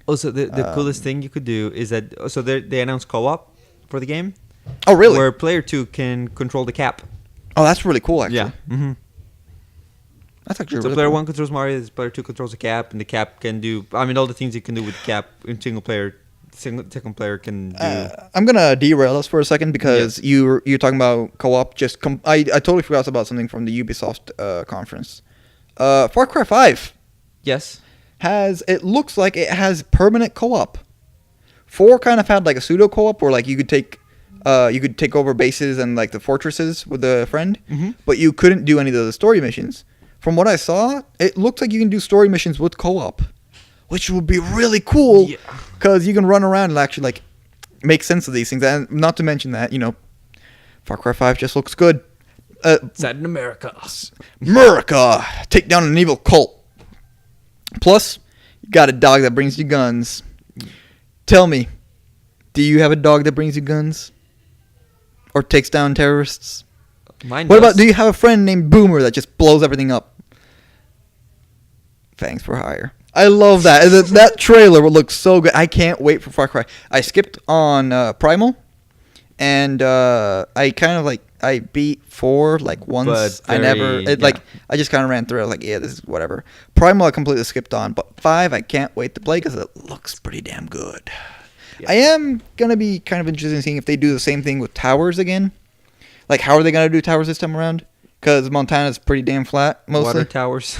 Also, the coolest thing you could do is that they announced co-op for the game. Oh, really? Where player 2 can control the cap. Oh, that's really cool. Actually. Yeah. Mm-hmm. That's actually So really player cool. 1 controls Mario, player 2 controls the cap, and the cap can do. I mean, all the things you can do with the cap in single player. Second player can do. I'm gonna derail us for a second because you're talking about co-op. I totally forgot about something from the Ubisoft conference. Far Cry 5 Yes. it looks like it has permanent co-op. 4 kind of had like a pseudo co-op where like you could take over bases and like the fortresses with a friend, but you couldn't do any of the story missions. From what I saw, it looks like you can do story missions with co-op, which would be really cool because you can run around and actually like make sense of these things. And not to mention that Far Cry 5 just looks good. Set in America. America, take down an evil cult. Plus, you got a dog that brings you guns. Tell me, do you have a dog that brings you guns? Or takes down terrorists? Mine What does. about, do you have a friend named Boomer that just blows everything up? Thanks for hire. I love that. That trailer will look so good. I can't wait for Far Cry. I skipped on Primal, and I kind of like I beat 4 like once. But I just kind of ran through. I was like, yeah, this is whatever. Primal I completely skipped on, but 5 I can't wait to play because it looks pretty damn good. Yeah. I am gonna be kind of interested in seeing if they do the same thing with towers again. Like, how are they gonna do towers this time around? Because Montana's pretty damn flat mostly. Water towers.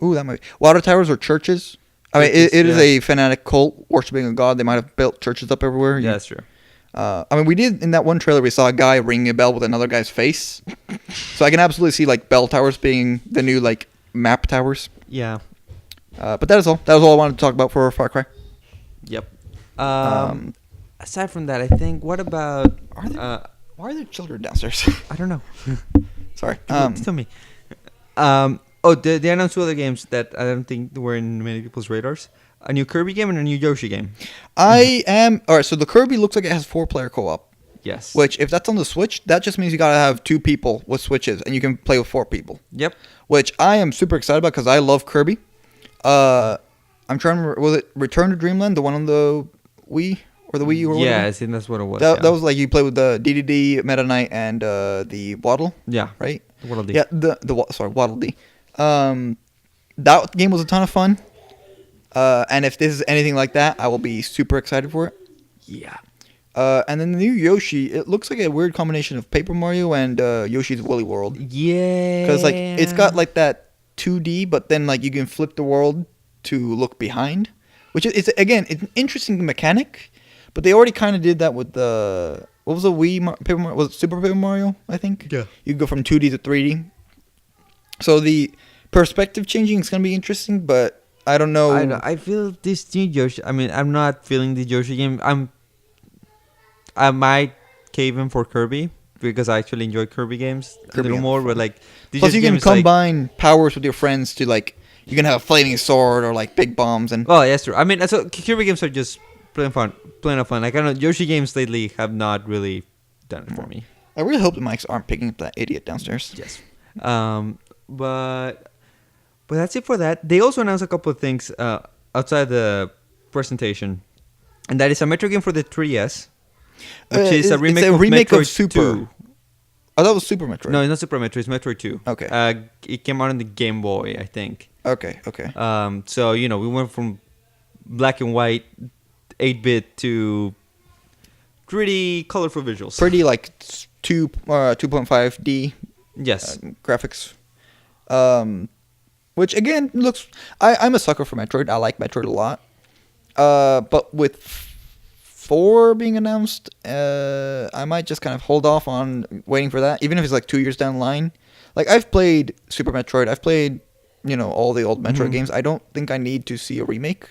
Ooh, that might be. Water towers or churches? I mean, it is a fanatic cult worshipping a god. They might have built churches up everywhere. Yeah, that's true. I mean, we did in that one trailer. We saw a guy ringing a bell with another guy's face, so I can absolutely see like bell towers being the new like map towers. Yeah. But that is all. That was all I wanted to talk about for Far Cry. Yep. Aside from that, I think. What about? Why are there children downstairs? I don't know. Sorry. Tell me. They announced 2 other games that I don't think were in many people's radars. A new Kirby game and a new Yoshi game. Alright, so the Kirby looks like it has 4-player co-op. Yes. Which, if that's on the Switch, that just means you gotta have 2 people with Switches, and you can play with 4 people. Yep. Which I am super excited about because I love Kirby. I'm trying to remember, was it Return to Dreamland, the one on the Wii or the Wii U or whatever? Yeah, I think that's what it was. That was like you play with the DDD, Meta Knight, and the Waddle. Yeah. Right. Waddle Dee. Yeah. Waddle Dee. That game was a ton of fun. And if this is anything like that, I will be super excited for it. Yeah. And then the new Yoshi, it looks like a weird combination of Paper Mario and Yoshi's Woolly World. Yeah. Because like it's got like that 2D, but then like you can flip the world to look behind, which is again it's an interesting mechanic. But they already kind of did that with the what was the Wii Paper Mario? Was it Super Paper Mario? I think. Yeah. You can go from 2D to 3D. So the perspective changing is gonna be interesting, but I don't know. I feel this new Yoshi. I mean, I'm not feeling the Yoshi game. I might cave in for Kirby because I actually enjoy Kirby games a little more. But like, the Plus, Yoshi you game can is like- combine powers with your friends to like you can have a flaming sword or like big bombs and. Oh, yeah, that's true. I mean, so Kirby games are just plain fun. Like I don't know, Yoshi games lately have not really done it for me. I really hope the mics aren't picking up that idiot downstairs. Yes. But that's it for that. They also announced a couple of things outside the presentation, and that is a Metro game for the 3DS, which is a remake, of Metroid Super. 2. Oh, that was Super Metroid. No, it's not Super Metroid. It's Metroid 2. Okay. It came out on the Game Boy, I think. Okay. So we went from black and white, 8-bit to pretty colorful visuals. Pretty like 2.5D. Yes. Graphics. Which again looks. I'm a sucker for Metroid. I like Metroid a lot. But with 4 being announced, I might just kind of hold off on waiting for that, even if it's like 2 years down the line. Like I've played Super Metroid. I've played all the old Metroid games. I don't think I need to see a remake.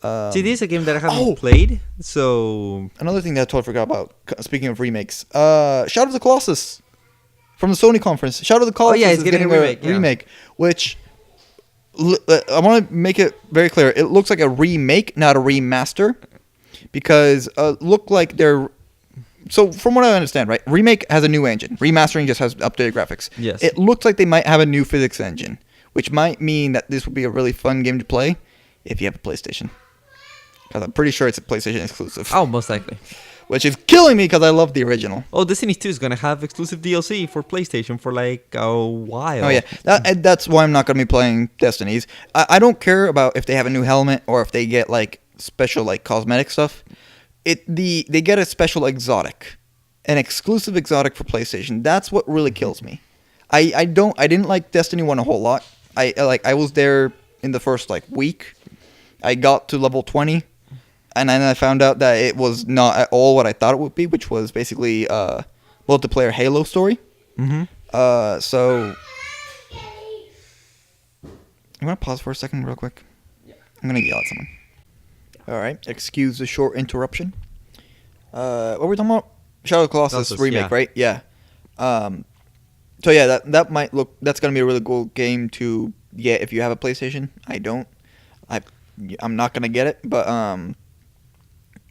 See, this is a game that I haven't played, so... Another thing that I totally forgot about, speaking of remakes, Shadow of the Colossus from the Sony conference. Shadow of the Colossus it's is getting getting a remake, which I want to make it very clear. It looks like a remake, not a remaster, because look like they're. So from what I understand, right, remake has a new engine. Remastering just has updated graphics. Yes. It looks like they might have a new physics engine, which might mean that this would be a really fun game to play if you have a PlayStation. Because I'm pretty sure it's a PlayStation exclusive. Oh, most likely. Which is killing me because I love the original. Oh, Destiny 2 is going to have exclusive DLC for PlayStation for like a while. Oh, yeah. That's why I'm not going to be playing Destinies. I don't care about if they have a new helmet or if they get like special like cosmetic stuff. They get a special exotic. An exclusive exotic for PlayStation. That's what really kills me. I didn't like Destiny 1 a whole lot. I was there in the first like week. I got to level 20. And then I found out that it was not at all what I thought it would be, which was basically a multiplayer Halo story. Mm-hmm. So I'm going to pause for a second real quick. I'm going to yell at someone. All right. Excuse the short interruption. What were we talking about? Shadow of the Colossus remake, right? Yeah. So yeah, that's going to be a really cool game to get if you have a PlayStation. I don't. I'm not going to get it, but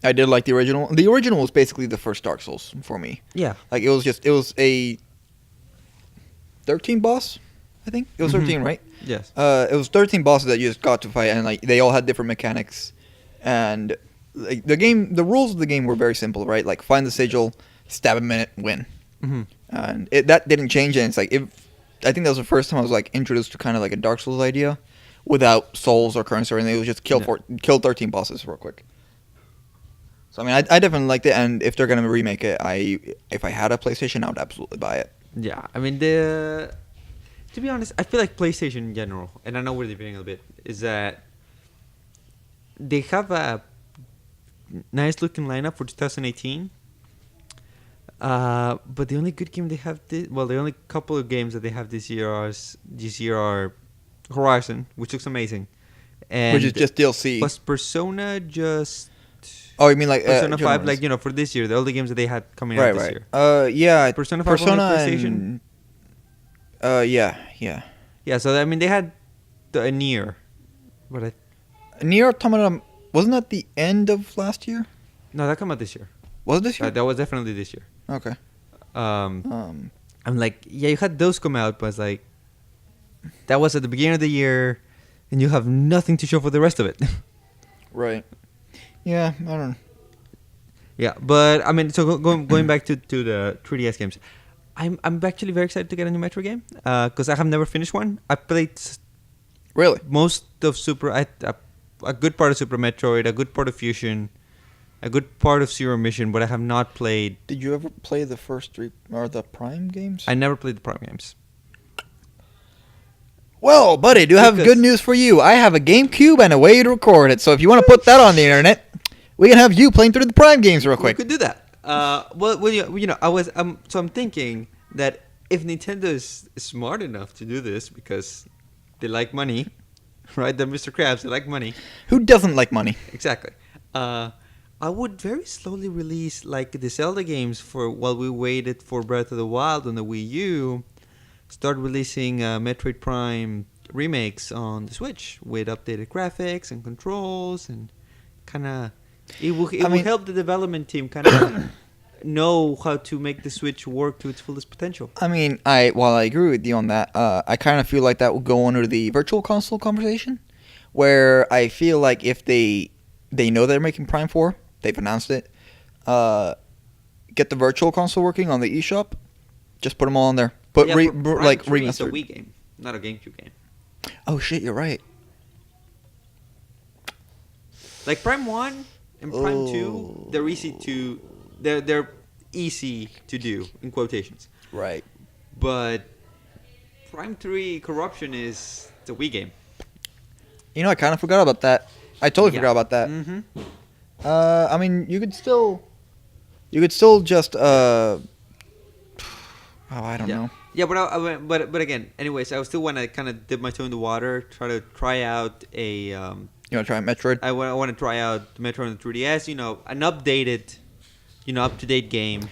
I did like the original. The original was basically the first Dark Souls for me. Yeah. Like it was a 13 boss, I think. It was 13, right? Yes. It was 13 bosses that you just got to fight, and like they all had different mechanics. And like the rules of the game were very simple, right? Like find the sigil, stab a minute, win. Mm-hmm. And that didn't change, and it's like I think that was the first time I was like introduced to kind of like a Dark Souls idea without souls or currency or anything. It was just kill 13 bosses real quick. So I mean, I definitely liked it, and if they're gonna remake it, if I had a PlayStation, I would absolutely buy it. Yeah, I mean to be honest, I feel like PlayStation in general, and I know we're debating a bit, is that they have a nice looking lineup for 2018. But the only good game they have the only couple of games that they have this year are Horizon, which looks amazing, and Which is just DLC. plus Persona just. Oh, you mean like Persona 5, like, for this year, all the games that they had coming out this year. Yeah. Persona 5 on the PlayStation? Yeah. Yeah, so, I mean, they had a Nier. But Nier Automata, wasn't that the end of last year? no, that came out this year. Was it this year? That was definitely this year. Okay. I'm like, yeah, you had those come out, but it's like, that was at the beginning of the year, and you have nothing to show for the rest of it. Right. Yeah, I don't know. Yeah, but I mean, so going back to the 3DS games, I'm actually very excited to get a new Metro game because I have never finished one. I played Really? most of a good part of Super Metroid, a good part of Fusion, a good part of Zero Mission, but I have not played. Did you ever play the first three or the Prime games? I never played the Prime games. Well, buddy, do have good news for you. I have a GameCube and a way to record it. So if you want to put that on the internet, we can have you playing through the Prime games real quick. We could do that. I'm thinking that if Nintendo is smart enough to do this because they like money, right? They're Mr. Krabs, they like money. Who doesn't like money? Exactly. I would very slowly release like the Zelda games while we waited for Breath of the Wild on the Wii U. Start releasing Metroid Prime remakes on the Switch with updated graphics and controls and kind of it will help the development team kind of know how to make the Switch work to its fullest potential. I mean, while I agree with you on that, I kind of feel like that will go under the virtual console conversation, where I feel like if they know they're making Prime 4, they've announced it, get the virtual console working on the eShop, just put them all on there. But Prime 3 is a remastered. Wii game, not a GameCube game. Oh shit, you're right. Like Prime 1 and Prime 2, they're easy to do in quotations. Right. But Prime 3 Corruption is the Wii game. You know, I kind of forgot about that. I totally forgot about that. Mm-hmm. I mean, you could still just I don't know. Yeah, but again, anyways, I still want to kind of dip my toe in the water, try out a. You want to try Metroid? I want to try out the Metroid on the 3DS. An updated, up to date game,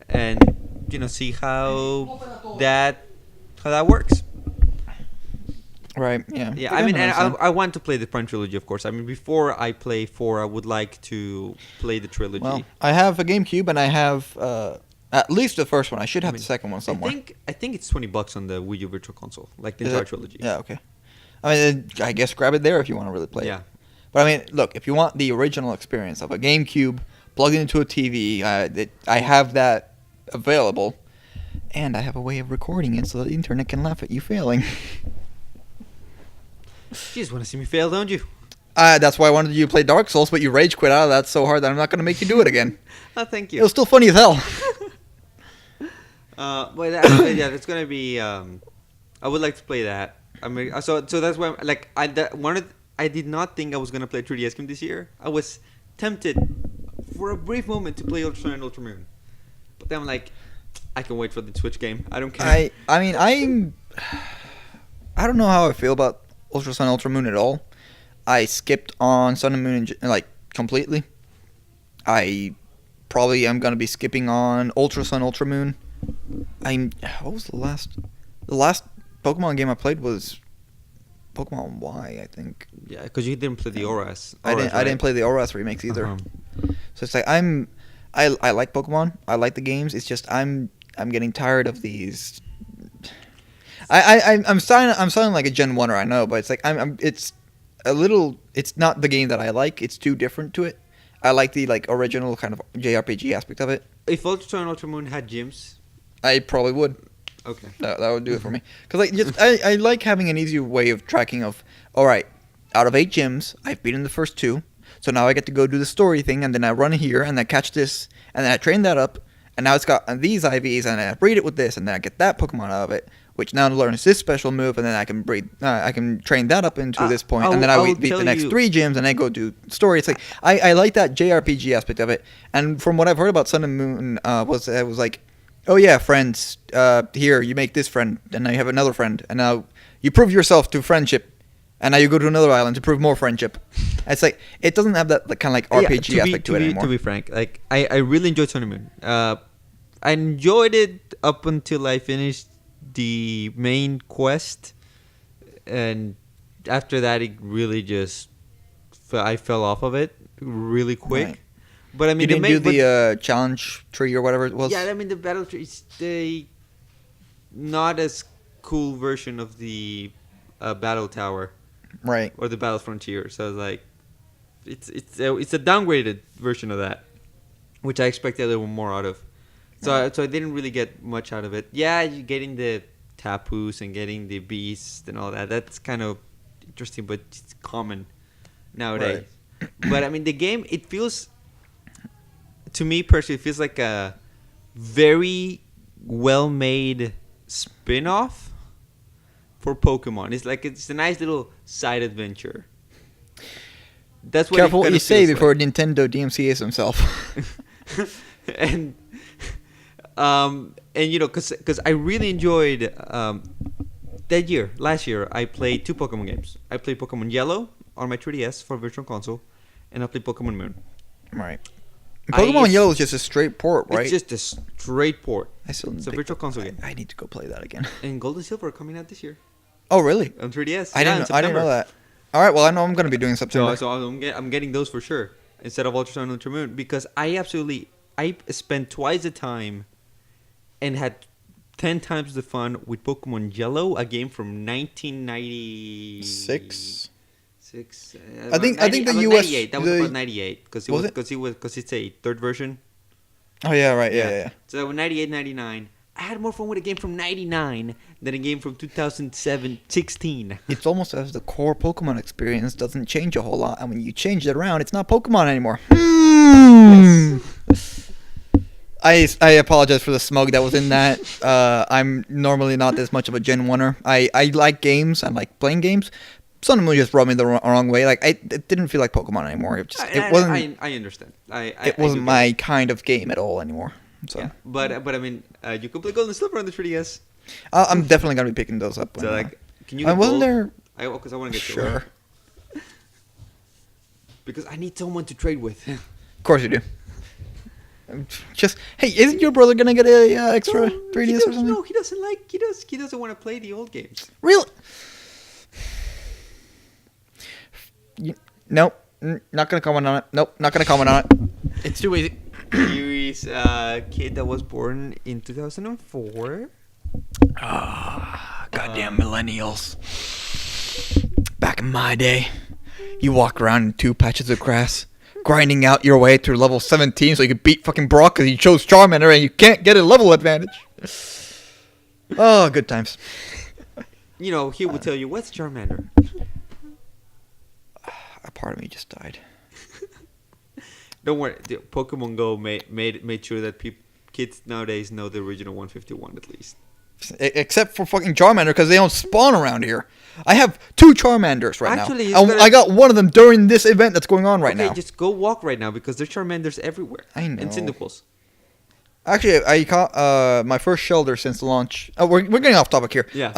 and see how that works. Right. Yeah. Yeah, I mean, and I want to play the Prime trilogy, of course. I mean, before I play 4, I would like to play the trilogy. Well, I have a GameCube and I have at least the first one. I should have the second one somewhere. I think it's $20 on the Wii U Virtual Console, like the entire trilogy. Yeah. Okay. I mean, I guess grab it there if you want to really play Yeah. it. But I mean, look, if you want the original experience of a GameCube plugged into a TV, I have that available, and I have a way of recording it so that the internet can laugh at you failing. You just want to see me fail, don't you? That's why I wanted you to play Dark Souls, but you rage quit out of that so hard that I'm not going to make you do it again. Oh, thank you. It was still funny as hell. But yeah, it's gonna be. I would like to play that. I mean, so that's why I did not think I was gonna play a 3DS game this year. I was tempted for a brief moment to play Ultra Sun and Ultra Moon, but then I'm like, I can wait for the Switch game. I don't care. I don't know how I feel about Ultra Sun, Ultra Moon at all. I skipped on Sun and Moon completely. I probably am gonna be skipping on Ultra Sun, Ultra Moon. What was the last Pokemon game I played was Pokemon Y, I think. Yeah, because you didn't play the ORAS. I didn't play the ORAS remakes either. So it's like I like Pokemon. I like the games. It's just I'm getting tired of these. I'm sounding like a Gen 1er, I know, but it's like it's a little. It's not the game that I like. It's too different to it. I like the original kind of JRPG aspect of it. If Ultra Sun and Ultra Moon had gyms, I probably would. Okay. That would do it for me. Because I like having an easy way of tracking of, all right, out of 8 gyms, I've beaten the first 2, so now I get to go do the story thing, and then I run here, and I catch this, and then I train that up, and now it's got these IVs, and I breed it with this, and then I get that Pokemon out of it, which now learns this special move, and then I can train that up into this point, and then I beat the next 3 gyms, and I go do story. It's like, I like that JRPG aspect of it, and from what I've heard about Sun and Moon, was like, oh yeah, friends, here, you make this friend, and now you have another friend, and now you prove yourself to friendship, and now you go to another island to prove more friendship. It's like, it doesn't have that kind of RPG aspect to it anymore. To be frank, I really enjoyed Sun and Moon. I enjoyed it up until I finished the main quest, and after that, it really just, I fell off of it really quick. Right. But I mean, you didn't do the challenge tree or whatever it was. Yeah, I mean the battle tree is not as cool version of the battle tower, right? Or the battle frontier. So like, it's a downgraded version of that, which I expected a little more out of. So I didn't really get much out of it. Yeah, you getting the Tapus and getting the beasts and all that. That's kind of interesting, but it's common nowadays. Right. But I mean, the game, it feels. To me personally, it feels like a very well-made spin-off for Pokemon. It's a nice little side adventure. That's what. Careful what you say before Nintendo DMCA's himself. and because I really enjoyed last year, I played 2 Pokemon games. I played Pokemon Yellow on my 3DS for Virtual Console, and I played Pokemon Moon. Right. Pokemon Yellow is just a straight port, right? It's just a straight port. It's a Virtual Console game. I need to go play that again. And Gold and Silver are coming out this year. Oh, really? On 3DS. I didn't know that. All right, well, I know I'm going to be doing September. So I'm getting those for sure instead of Ultra Sun and Ultra Moon, because I spent twice the time and had 10 times the fun with Pokemon Yellow, a game from 1996. I think the US 98. That was about 98 because it's a third version. Oh yeah, right. Yeah. So that was 98, 99. I had more fun with a game from 99 than a game from 2016. It's almost as the core Pokemon experience doesn't change a whole lot, and when you change it around, it's not Pokemon anymore. Yes. I apologize for the smug that was in that. I'm normally not this much of a Gen 1er. I like games. I like playing games. Sun and Moon just rubbed me the wrong way. Like it didn't feel like Pokemon anymore. It wasn't. I understand. It wasn't my kind of game at all anymore. So. Yeah, but I mean, you could play Gold and Silver on the 3DS. I'm definitely gonna be picking those up. So can you? Wasn't there? Because I want to get sure. Because I need someone to trade with. Of course you do. Just hey, isn't your brother gonna get a extra 3DS or something? No, he doesn't like. He doesn't want to play the old games. Really? Nope. Not gonna comment on it. Nope. Not gonna comment on it. It's too easy. He's a kid that was born in 2004. Ah, goddamn millennials. Back in my day, you walk around in 2 patches of grass, grinding out your way to level 17 so you could beat fucking Brock because you chose Charmander and you can't get a level advantage. Oh, good times. You know, he would tell you, what's Charmander? A part of me just died. Don't worry, the Pokemon Go made sure that kids nowadays know the original 151 at least. Except for fucking Charmander because they don't spawn around here. I have 2 Charmanders right Actually, now. I got one of them during this event that's going on right now. Just go walk right now because there's Charmanders everywhere. I know. And Cyndaquils. Actually, I caught my first Shelter since the launch. Oh, we're getting off topic here. Yeah.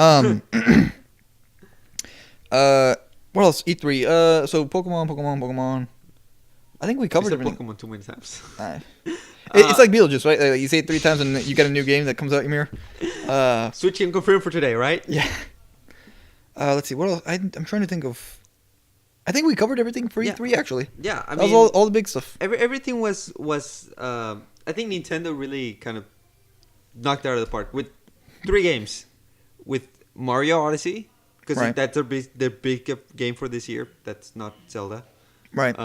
What else? E3. So Pokemon. I think we covered everything. Pokemon too many times. It's like Beetlejuice, right? Like, you say it 3 times and you get a new game that comes out in your mirror. Switch and confirm for today, right? Yeah. Let's see. What else? I'm trying to think of. I think we covered everything for E3 actually. Yeah, I that mean, was all the big stuff. Everything was. I think Nintendo really kind of knocked it out of the park with 3 games, with Mario Odyssey because that's their big game for this year. That's not Zelda. Right.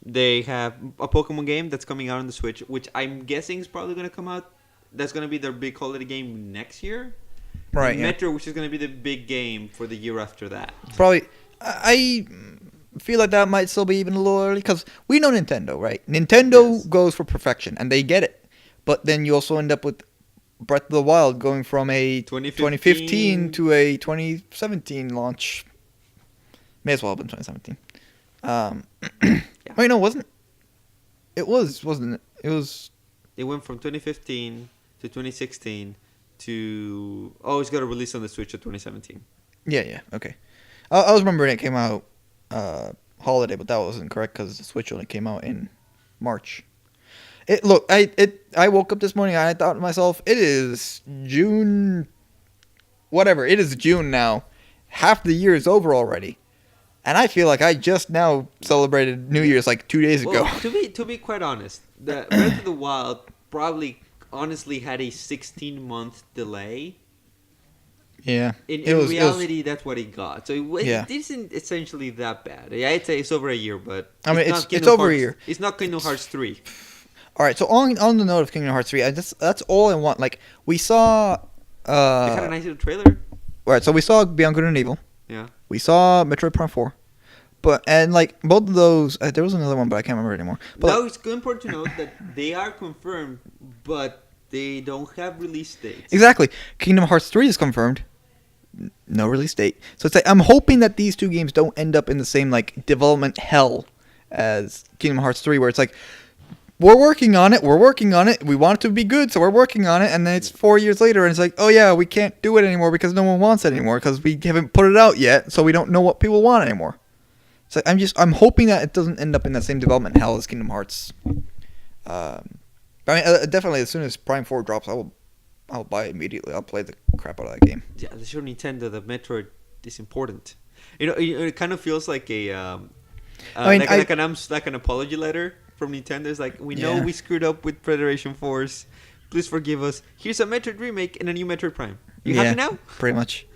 They have a Pokemon game that's coming out on the Switch, which I'm guessing is probably going to come out. That's going to be their big holiday game next year. Right. And Metro, which is going to be the big game for the year after that. Probably. I feel like that might still be even a little early because we know Nintendo, right? Nintendo goes for perfection, and they get it. But then you also end up with Breath of the Wild going from a 2015 to a 2017 launch. May as well have been 2017. Wait, no, wasn't it? Wasn't it? It was. It went from 2015 to 2016 to it's got a release on the Switch of 2017. Yeah, okay. I was remembering it came out holiday, but that wasn't correct because the Switch only came out in March. I woke up this morning and I thought to myself, it is June. Whatever, it is June now. Half the year is over already. And I feel like I just now celebrated New Year's like 2 days ago. Well, to be quite honest, the Breath of the Wild probably honestly had a 16-month delay. Yeah. In reality, that's what it got. So it isn't essentially that bad. I'd say it's over a year, but I mean, it's over a year. It's not Kingdom Hearts 3. All right. So on the note of Kingdom Hearts 3, that's all I want. Like we saw. It had a nice little trailer. All right. So we saw Beyond Good and Evil. Yeah. We saw Metroid Prime 4. And like both of those, there was another one, but I can't remember anymore. But now it's important to note that they are confirmed, but they don't have release dates. Exactly. Kingdom Hearts 3 is confirmed. No release date. So it's like I'm hoping that these 2 games don't end up in the same like development hell as Kingdom Hearts 3, where it's like we're working on it, we want it to be good, so we're working on it, and then it's 4 years later, and it's like, oh yeah, we can't do it anymore because no one wants it anymore because we haven't put it out yet, so we don't know what people want anymore. So I'm hoping that it doesn't end up in that same development hell as Kingdom Hearts. I mean, definitely as soon as Prime 4 drops, I'll buy it immediately. I'll play the crap out of that game. Yeah, they show Nintendo that Metroid is important. You know, it kind of feels like an apology letter from Nintendo. It's like, we know we screwed up with Federation Force. Please forgive us. Here's a Metroid remake and a new Metroid Prime. You happy now? Pretty much.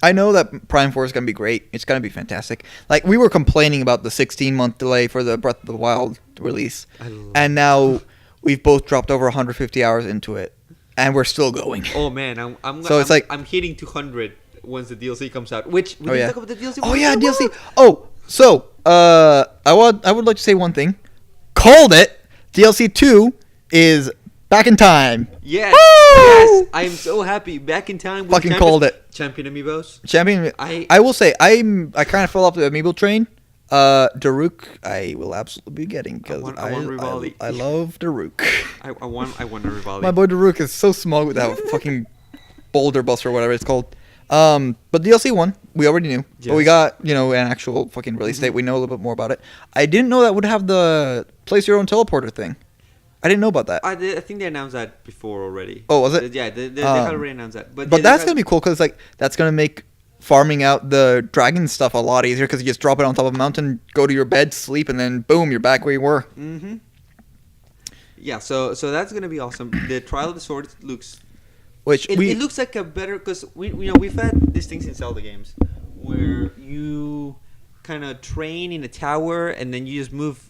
I know that Prime 4 is going to be great. It's going to be fantastic. Like, we were complaining about the 16-month delay for the Breath of the Wild release. And now we've both dropped over 150 hours into it. And we're still going. Oh, man. I'm hitting 200 once the DLC comes out. Which, we didn't talk about the DLC. Oh, yeah, DLC. Oh, so, I would like to say one thing. Called it. DLC 2 is back in time. Yes. Woo! Yes. I am so happy. Back in time. Fucking called it. Champion Amiibos. I will say, I kind of fell off the Amiibo train. Daruk, I will absolutely be getting because I love Daruk. I want a Rivali. My boy Daruk is so smug with that fucking boulder bus or whatever it's called. But DLC 1, we already knew. But we Yes. got, an actual fucking release date. We know a little bit more about it. I didn't know that would have the place your own teleporter thing. I didn't know about that. I think they announced that before already. Oh, was it? Yeah, they had already announced that. But yeah, that's going to be cool because, that's going to make farming out the dragon stuff a lot easier because you just drop it on top of a mountain, go to your bed, sleep, and then boom, you're back where you were. Mm-hmm. Yeah, so that's gonna be awesome. The Trial of the Sword looks, it looks like a better, because we've had these things in Zelda games where you kind of train in a tower and then you just move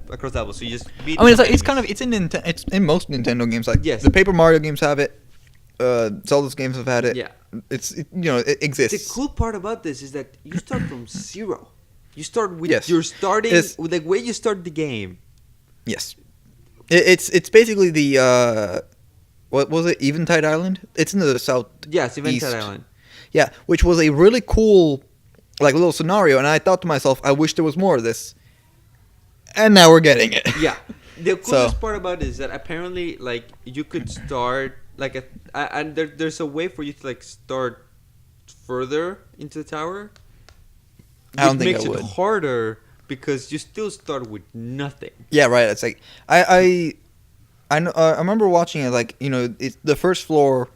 across levels. So you just beat. I mean, it's in most Nintendo games. Like yes. The Paper Mario games have it. Zelda's games have had it. Yeah. It exists. The cool part about this is that you start from zero. You start with You're starting with the way you start the game. Yes. It's basically the what was it? Eventide Island. It's in the south. Yes, Eventide Island. Yeah, which was a really cool, little scenario, and I thought to myself, I wish there was more of this. And now we're getting it. Yeah, the coolest part about it is that apparently, you could start and there's a way for you to start further into the tower. I don't think makes it harder. Because you still start with nothing. Yeah, right. It's like I remember watching it. It's the first floor,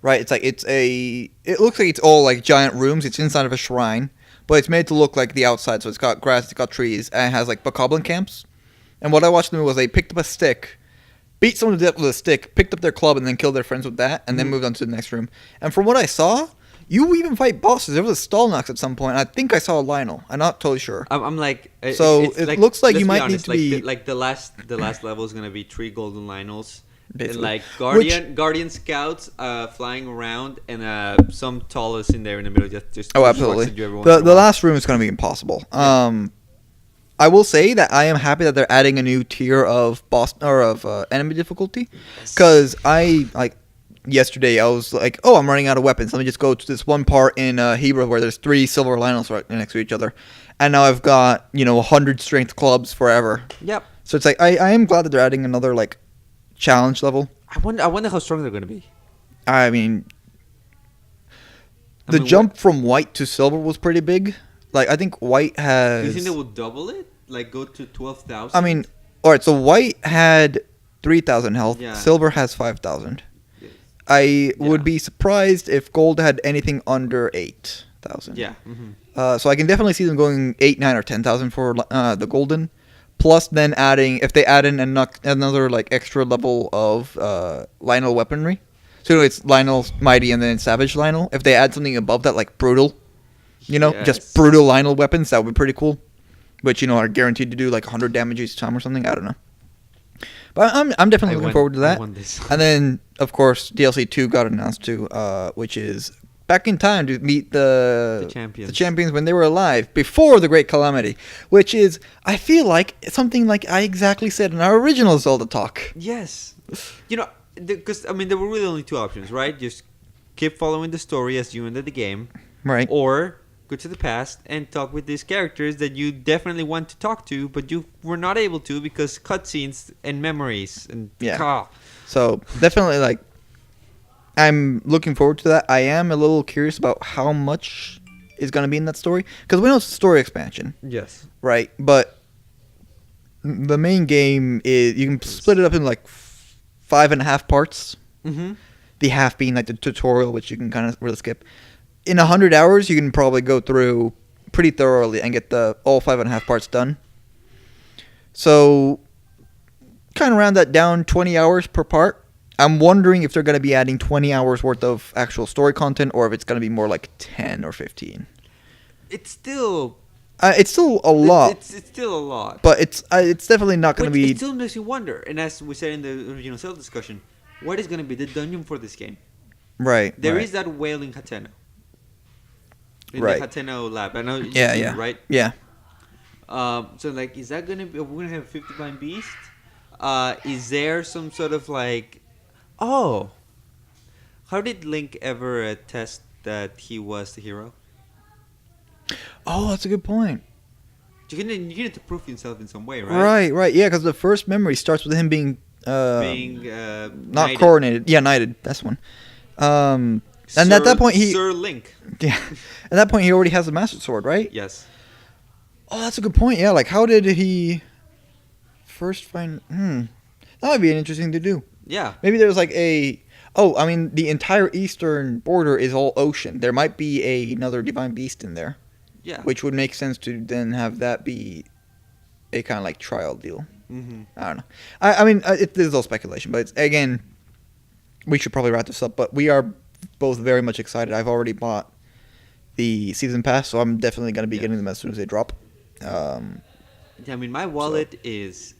right? It looks like it's all giant rooms. It's inside of a shrine, but it's made to look like the outside. So it's got grass, it's got trees, and it has bokoblin camps. And what I watched them was they picked up a stick, beat someone to death with a stick, picked up their club, and then killed their friends with that, and then moved on to the next room. And from what I saw, you even fight bosses. There was a Stalnox at some point. I think I saw a Lionel. I'm not totally sure. I'm like... So it looks like you might need to be... The last level is going to be 3 golden Lionels. Basically. And Guardian Scouts flying around and some Tallus in there in the middle. Just oh, absolutely. The last room is going to be impossible. Yeah. I will say that I am happy that they're adding a new tier of enemy difficulty. Because yesterday I was like, oh, I'm running out of weapons. Let me just go to this one part in Hebrew where there's 3 silver Lionels right next to each other. And now I've got, 100 strength clubs forever. Yep. So it's I am glad that they're adding another, challenge level. I wonder how strong they're going to be. I mean, the jump from white to silver was pretty big. I think white has... Do you think they will double it? Go to 12,000? I mean, alright, so white had 3,000 health. Yeah. Silver has 5,000. I would be surprised if gold had anything under 8,000. Yeah. Mm-hmm. So I can definitely see them going 8, 9, or 10,000 for the golden. Plus, then if they add in another extra level of Lionel weaponry. So it's Lionel's Mighty and then Savage Lionel. If they add something above that, brutal, just brutal Lionel weapons, that would be pretty cool. Which are guaranteed to do 100 damage each time or something. I don't know. But I'm definitely looking forward to that. And then, of course, DLC 2 got announced too, which is back in time to meet the champions when they were alive, before the Great Calamity. Which is, I feel like, something I exactly said in our original Zelda talk. Yes. Because, there were really only 2 options, right? Just keep following the story as you ended the game. Right. Or go to the past and talk with these characters that you definitely want to talk to, but you were not able to because cutscenes and memories and So definitely I'm looking forward to that. I am a little curious about how much is going to be in that story because we know it's a story expansion. Yes. Right, but the main game is you can split it up in 5.5 parts. Mm-hmm. The half being the tutorial, which you can kind of really skip. In 100 hours, you can probably go through pretty thoroughly and get all 5.5 parts done. So, kind of round that down, 20 hours per part. I'm wondering if they're going to be adding 20 hours worth of actual story content, or if it's going to be more 10 or 15. It's still a lot. It's still a lot. But it's definitely not going to be... It still makes you wonder, and as we said in the original Zelda discussion, what is going to be the dungeon for this game? Right. There is that whale in Hateno. In the Hateno lab. I know yeah. Right? Yeah. So is that gonna be? We're gonna have 50 blind beast. Is there some sort of how did Link ever attest that he was the hero? Oh, that's a good point. You need to prove himself in some way, right? Right. Yeah, because the first memory starts with him being not knighted. Coronated. Yeah, knighted. That's one. And at that point, Sir Link. Yeah. At that point, he already has the Master Sword, right? Yes. Oh, that's a good point. Yeah, like how did he first find? That might be an interesting to do. Yeah. Maybe there's like a. Oh, I mean, the entire eastern border is all ocean. There might be another divine beast in there. Yeah. Which would make sense to then have that be a kind of like trial deal. Mm-hmm. I don't know. I mean, this is all speculation, but it's, again, we should probably wrap this up. But we are both very much excited. I've already bought the season pass, so I'm definitely going to be getting them as soon as they drop. Yeah, I mean, my wallet it's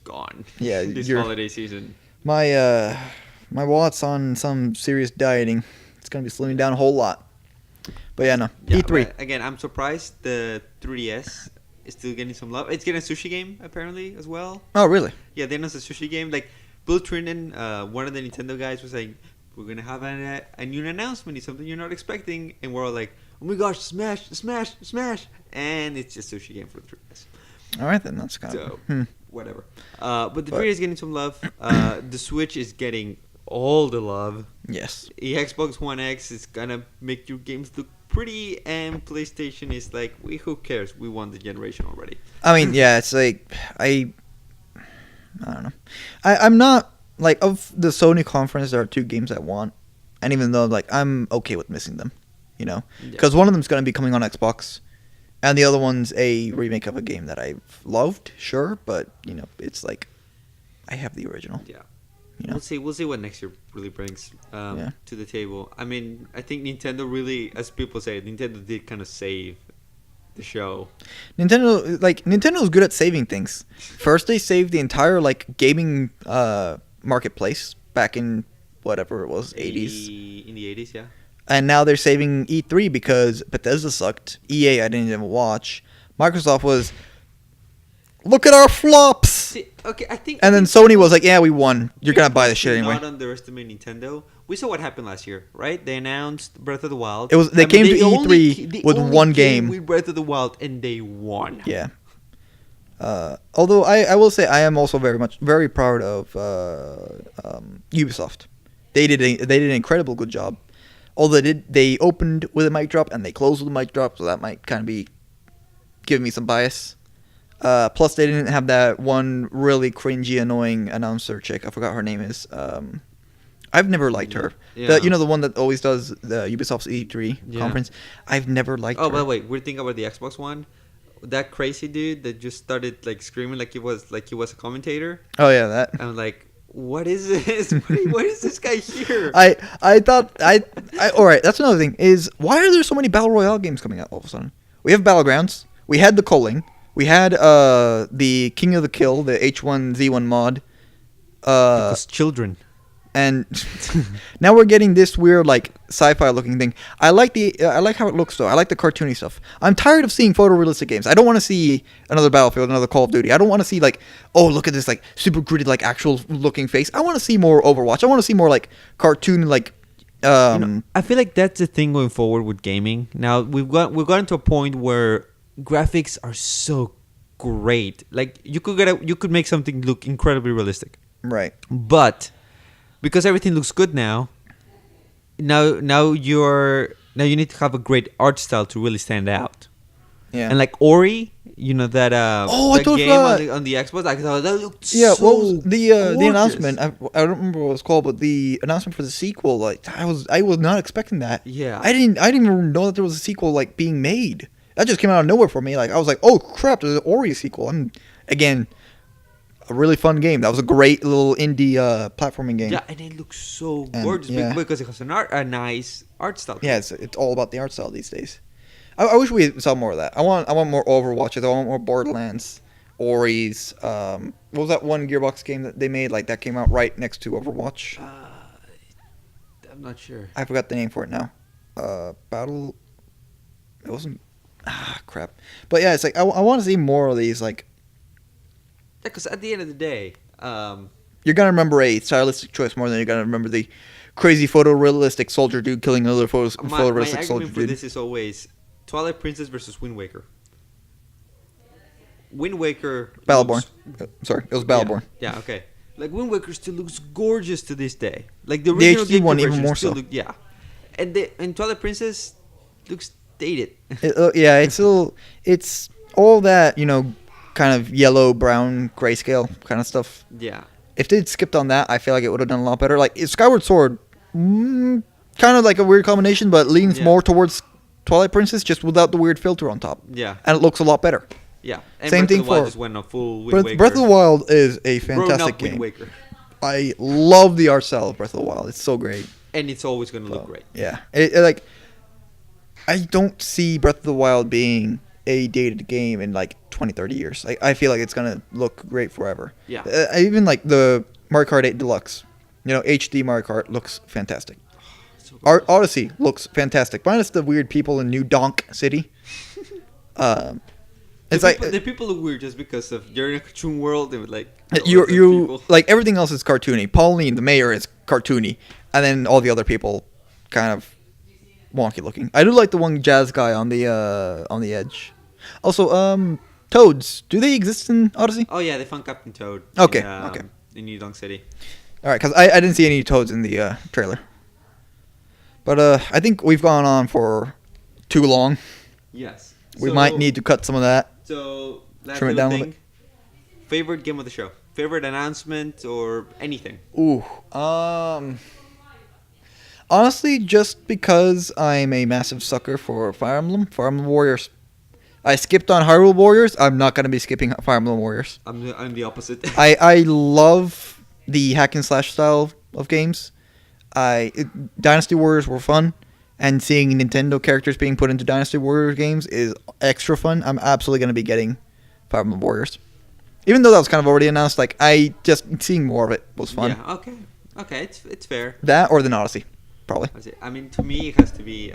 gone. Yeah, this holiday season. My wallet's on some serious dieting. It's going to be slimming down a whole lot. But yeah, no. Yeah, E3. Again, I'm surprised the 3DS is still getting some love. It's getting a sushi game apparently as well. Oh, really? Yeah, they announced a sushi game. Like Bill Trinan, one of the Nintendo guys, was like, "We're gonna have a new announcement. It's something you're not expecting," and we're all like, "Oh my gosh, smash, smash, smash!" And it's just a sushi game for the 3DS. All right, then. That's kind So of... whatever. But the 3DS is getting some love. The Switch is getting all the love. Yes. The Xbox One X is gonna make your games look pretty, and PlayStation is like, who cares? We won the generation already. I mean, yeah, it's like... I don't know. I'm not... Like, of the Sony conference, there are 2 games I want. And even though, like, I'm okay with missing them. You know? Because one of them's going to be coming on Xbox. And the other one's a remake of a game that I've loved, sure. But, you know, it's like... I have the original. Yeah. You know? We'll see what next year really brings to the table. I mean, I think Nintendo really, as people say, Nintendo did kind of save the show. Nintendo's good at saving things. First, they saved the entire, like, gaming marketplace back in whatever it was, 80s. In the 80s, yeah. And now they're saving E3 because Bethesda sucked. EA, I didn't even watch. Microsoft was, look at our flops! See, okay, And then Sony was like, yeah, we won. You're going to buy the shit anyway. Not underestimate Nintendo. We saw what happened last year, right? They announced Breath of the Wild. They came to E3 with one game. With Breath of the Wild, and they won. Yeah. Although I will say I am also very proud of Ubisoft. They did an incredible good job. Although they opened with a mic drop and they closed with a mic drop, so that might kind of be giving me some bias. Plus, they didn't have that one really cringy, annoying announcer chick. I forgot her name is. I've never liked her. Yeah. The one that always does the Ubisoft's E3 conference. I've never liked her. Oh, by the way, weird thing about the Xbox One, that crazy dude that just started like screaming like he was a commentator. Oh yeah, that. I'm like, what is this? Why is this guy here? I thought all right. That's another thing. Is why are there so many battle royale games coming out all of a sudden? We have Battlegrounds. We had the Culling. We had the King of the Kill, the H1Z1 mod. Because children. And now we're getting this weird like sci-fi looking thing. I like how it looks though. I like the cartoony stuff. I'm tired of seeing photorealistic games. I don't want to see another Battlefield, another Call of Duty. I don't want to see like, oh, look at this like super gritty like actual looking face. I want to see more Overwatch. I want to see more like cartoon like I feel like that's the thing going forward with gaming. Now we've gotten to a point where graphics are so great. Like you could make something look incredibly realistic. Right. But because everything looks good now you need to have a great art style to really stand out. Yeah. And like Ori, that I thought game that on the Xbox, I thought that looked yeah. so What was the gorgeous. announcement? I don't remember what it was called, but the announcement for the sequel. Like I was not expecting that. Yeah. I didn't even know that there was a sequel like being made. That just came out of nowhere for me. Like I was like, oh crap, there's an Ori sequel. And again, a really fun game. That was a great little indie platforming game. Yeah, and it looks so gorgeous because it has a nice art style. Yeah, it's all about the art style these days. I wish we saw more of that. I want more Overwatches. I want more Borderlands, Ori's. What was that one Gearbox game that they made? Like that came out right next to Overwatch. I'm not sure. I forgot the name for it now. Battle. It wasn't. Crap. But yeah, it's like I want to see more of these like. Because at the end of the day, you're gonna remember a stylistic choice more than you're gonna remember the crazy photorealistic soldier dude killing another photorealistic my soldier argument for dude. this is always Twilight Princess versus Wind Waker. Wind Waker. Battleborn. Sorry, it was Battleborn. Yeah, like Wind Waker still looks gorgeous to this day. Like the original HD one GameCube even more still so. yeah. and Twilight Princess looks dated. Yeah, it's all that, kind of yellow, brown, grayscale kind of stuff. Yeah. If they'd skipped on that, I feel like it would have done a lot better. Like Skyward Sword, kind of like a weird combination, but leans more towards Twilight Princess, just without the weird filter on top. Yeah. And it looks a lot better. Yeah. And Same Breath thing of the Wild for just went a full Wind Waker. Breath of the Wild is a fantastic Grown-up game. Wind Waker. I love the art style of Breath of the Wild. It's so great. And it's always going to look great. Yeah. I don't see Breath of the Wild being a dated game in like 20, 30 years. I feel like it's going to look great forever. Yeah. Even like the Mario Kart 8 Deluxe, HD Mario Kart looks fantastic. So cool. Odyssey looks fantastic. Minus the weird people in New Donk City. The people look weird just because of you're in a cartoon world and like you like everything else is cartoony. Pauline, the mayor, is cartoony, and then all the other people kind of wonky looking. I do like the one jazz guy on the edge. Also, toads. Do they exist in Odyssey? Oh yeah, they found Captain Toad. Okay, in New Donk City. All right, because I didn't see any toads in the trailer. But I think we've gone on for too long. Yes. We might need to cut some of that. So last Trim it little down a thing. Favorite game of the show? Favorite announcement or anything? Ooh. Honestly, just because I'm a massive sucker for Fire Emblem Warriors. I skipped on Hyrule Warriors. I'm not going to be skipping Fire Emblem Warriors. I'm the opposite. I love the hack and slash style of games. Dynasty Warriors were fun, and seeing Nintendo characters being put into Dynasty Warriors games is extra fun. I'm absolutely going to be getting Fire Emblem Warriors. Even though that was kind of already announced, seeing more of it was fun. Yeah, okay, it's fair. That or the Odyssey, probably. I mean, to me, it has to be.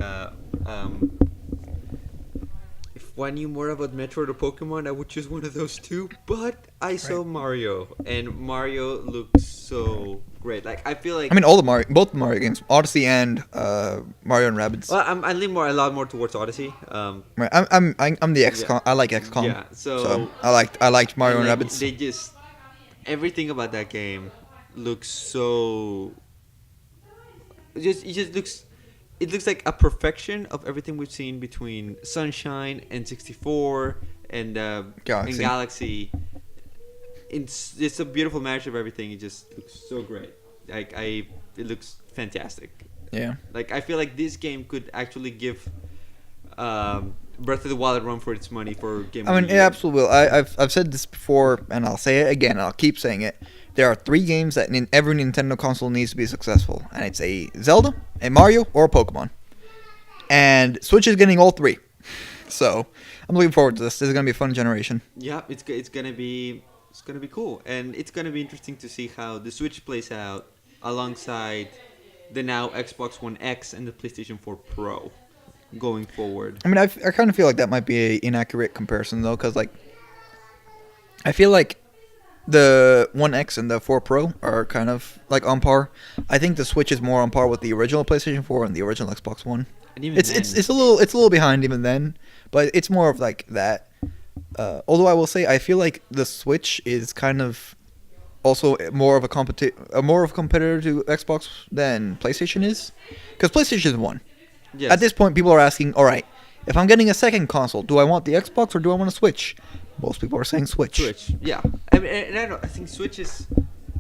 If I knew more about Metroid or Pokemon, I would choose one of those two. But I saw Mario, and Mario looks so great. Like I feel like. I mean, both the Mario games, Odyssey and Mario and Rabbids. Well, I lean a lot more towards Odyssey. Right, I'm the XCOM. Yeah. I like XCOM. Yeah, so I liked Mario and Rabbids. They just everything about that game looks so. It looks like a perfection of everything we've seen between Sunshine and 64 and Galaxy. It's a beautiful match of everything. It just looks so great. It looks fantastic. Yeah. Like I feel like this game could actually give Breath of the Wild a run for its money for game. I mean, it absolutely will. I've said this before, and I'll say it again. I'll keep saying it. There are 3 games that every Nintendo console needs to be successful, and it's a Zelda, a Mario, or a Pokemon. And Switch is getting all 3. So I'm looking forward to this. This is gonna be a fun generation. Yeah, it's gonna be cool, and it's gonna be interesting to see how the Switch plays out alongside the now Xbox One X and the PlayStation 4 Pro going forward. I mean, I kind of feel like that might be an inaccurate comparison though, because I feel like the One X and the 4 Pro are kind of on par. I think the Switch is more on par with the original PlayStation 4 and the original Xbox One. And even it's a little behind even then, but it's more of that. Although I will say I feel like the Switch is kind of also more of a competitor to Xbox than PlayStation is, because PlayStation is one. Yes. At this point, people are asking, all right, if I'm getting a second console, do I want the Xbox or do I want a Switch? Most people are saying Switch. Yeah. I mean, and I think Switch is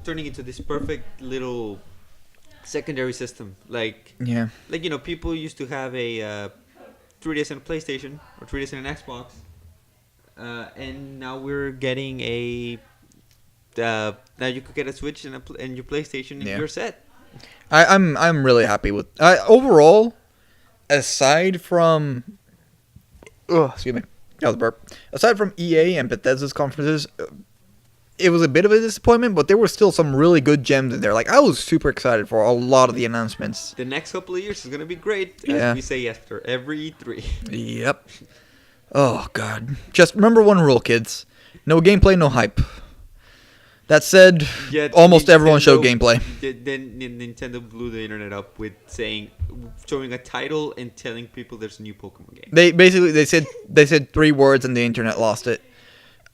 turning into this perfect little secondary system. Yeah. People used to have a 3DS and a PlayStation or 3DS and an Xbox, and now we're getting now you could get a Switch and your PlayStation and you're set. I'm really happy with overall. Aside from, excuse me, that was a burp. Aside from EA and Bethesda's conferences, it was a bit of a disappointment, but there were still some really good gems in there. I was super excited for a lot of the announcements. The next couple of years is gonna be great, as we say after every E3. Yep. Oh God! Just remember one rule, kids: no gameplay, no hype. That said, almost everyone showed gameplay. Then Nintendo blew the internet up with showing a title and telling people there's a new Pokemon game. They said 3 words and the internet lost it.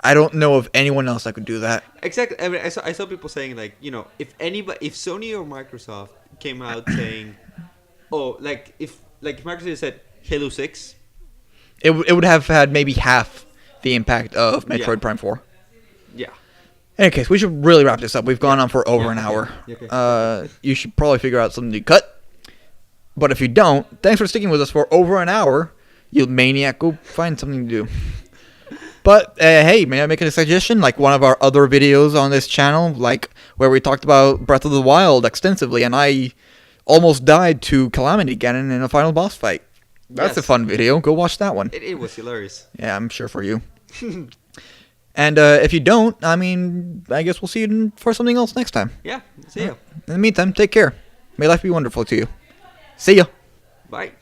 I don't know of anyone else that could do that. Exactly. I mean, I saw people saying if Sony or Microsoft came out saying Oh, if Microsoft said Halo 6. It would have had maybe half the impact of Metroid Yeah. Prime 4. Yeah. In any case, we should really wrap this up. We've gone on for over an hour. Okay. You should probably figure out something to cut. But if you don't, thanks for sticking with us for over an hour. You maniac, go find something to do. But hey, may I make a suggestion? Like one of our other videos on this channel, like where we talked about Breath of the Wild extensively, and I almost died to Calamity Ganon in a final boss fight. That's a Yes. fun video. Go watch that one. It was hilarious. Yeah, I'm sure for you. And if you don't, I mean, I guess we'll see you for something else next time. Yeah. See ya. In the meantime, take care. May life be wonderful to you. See ya. Bye.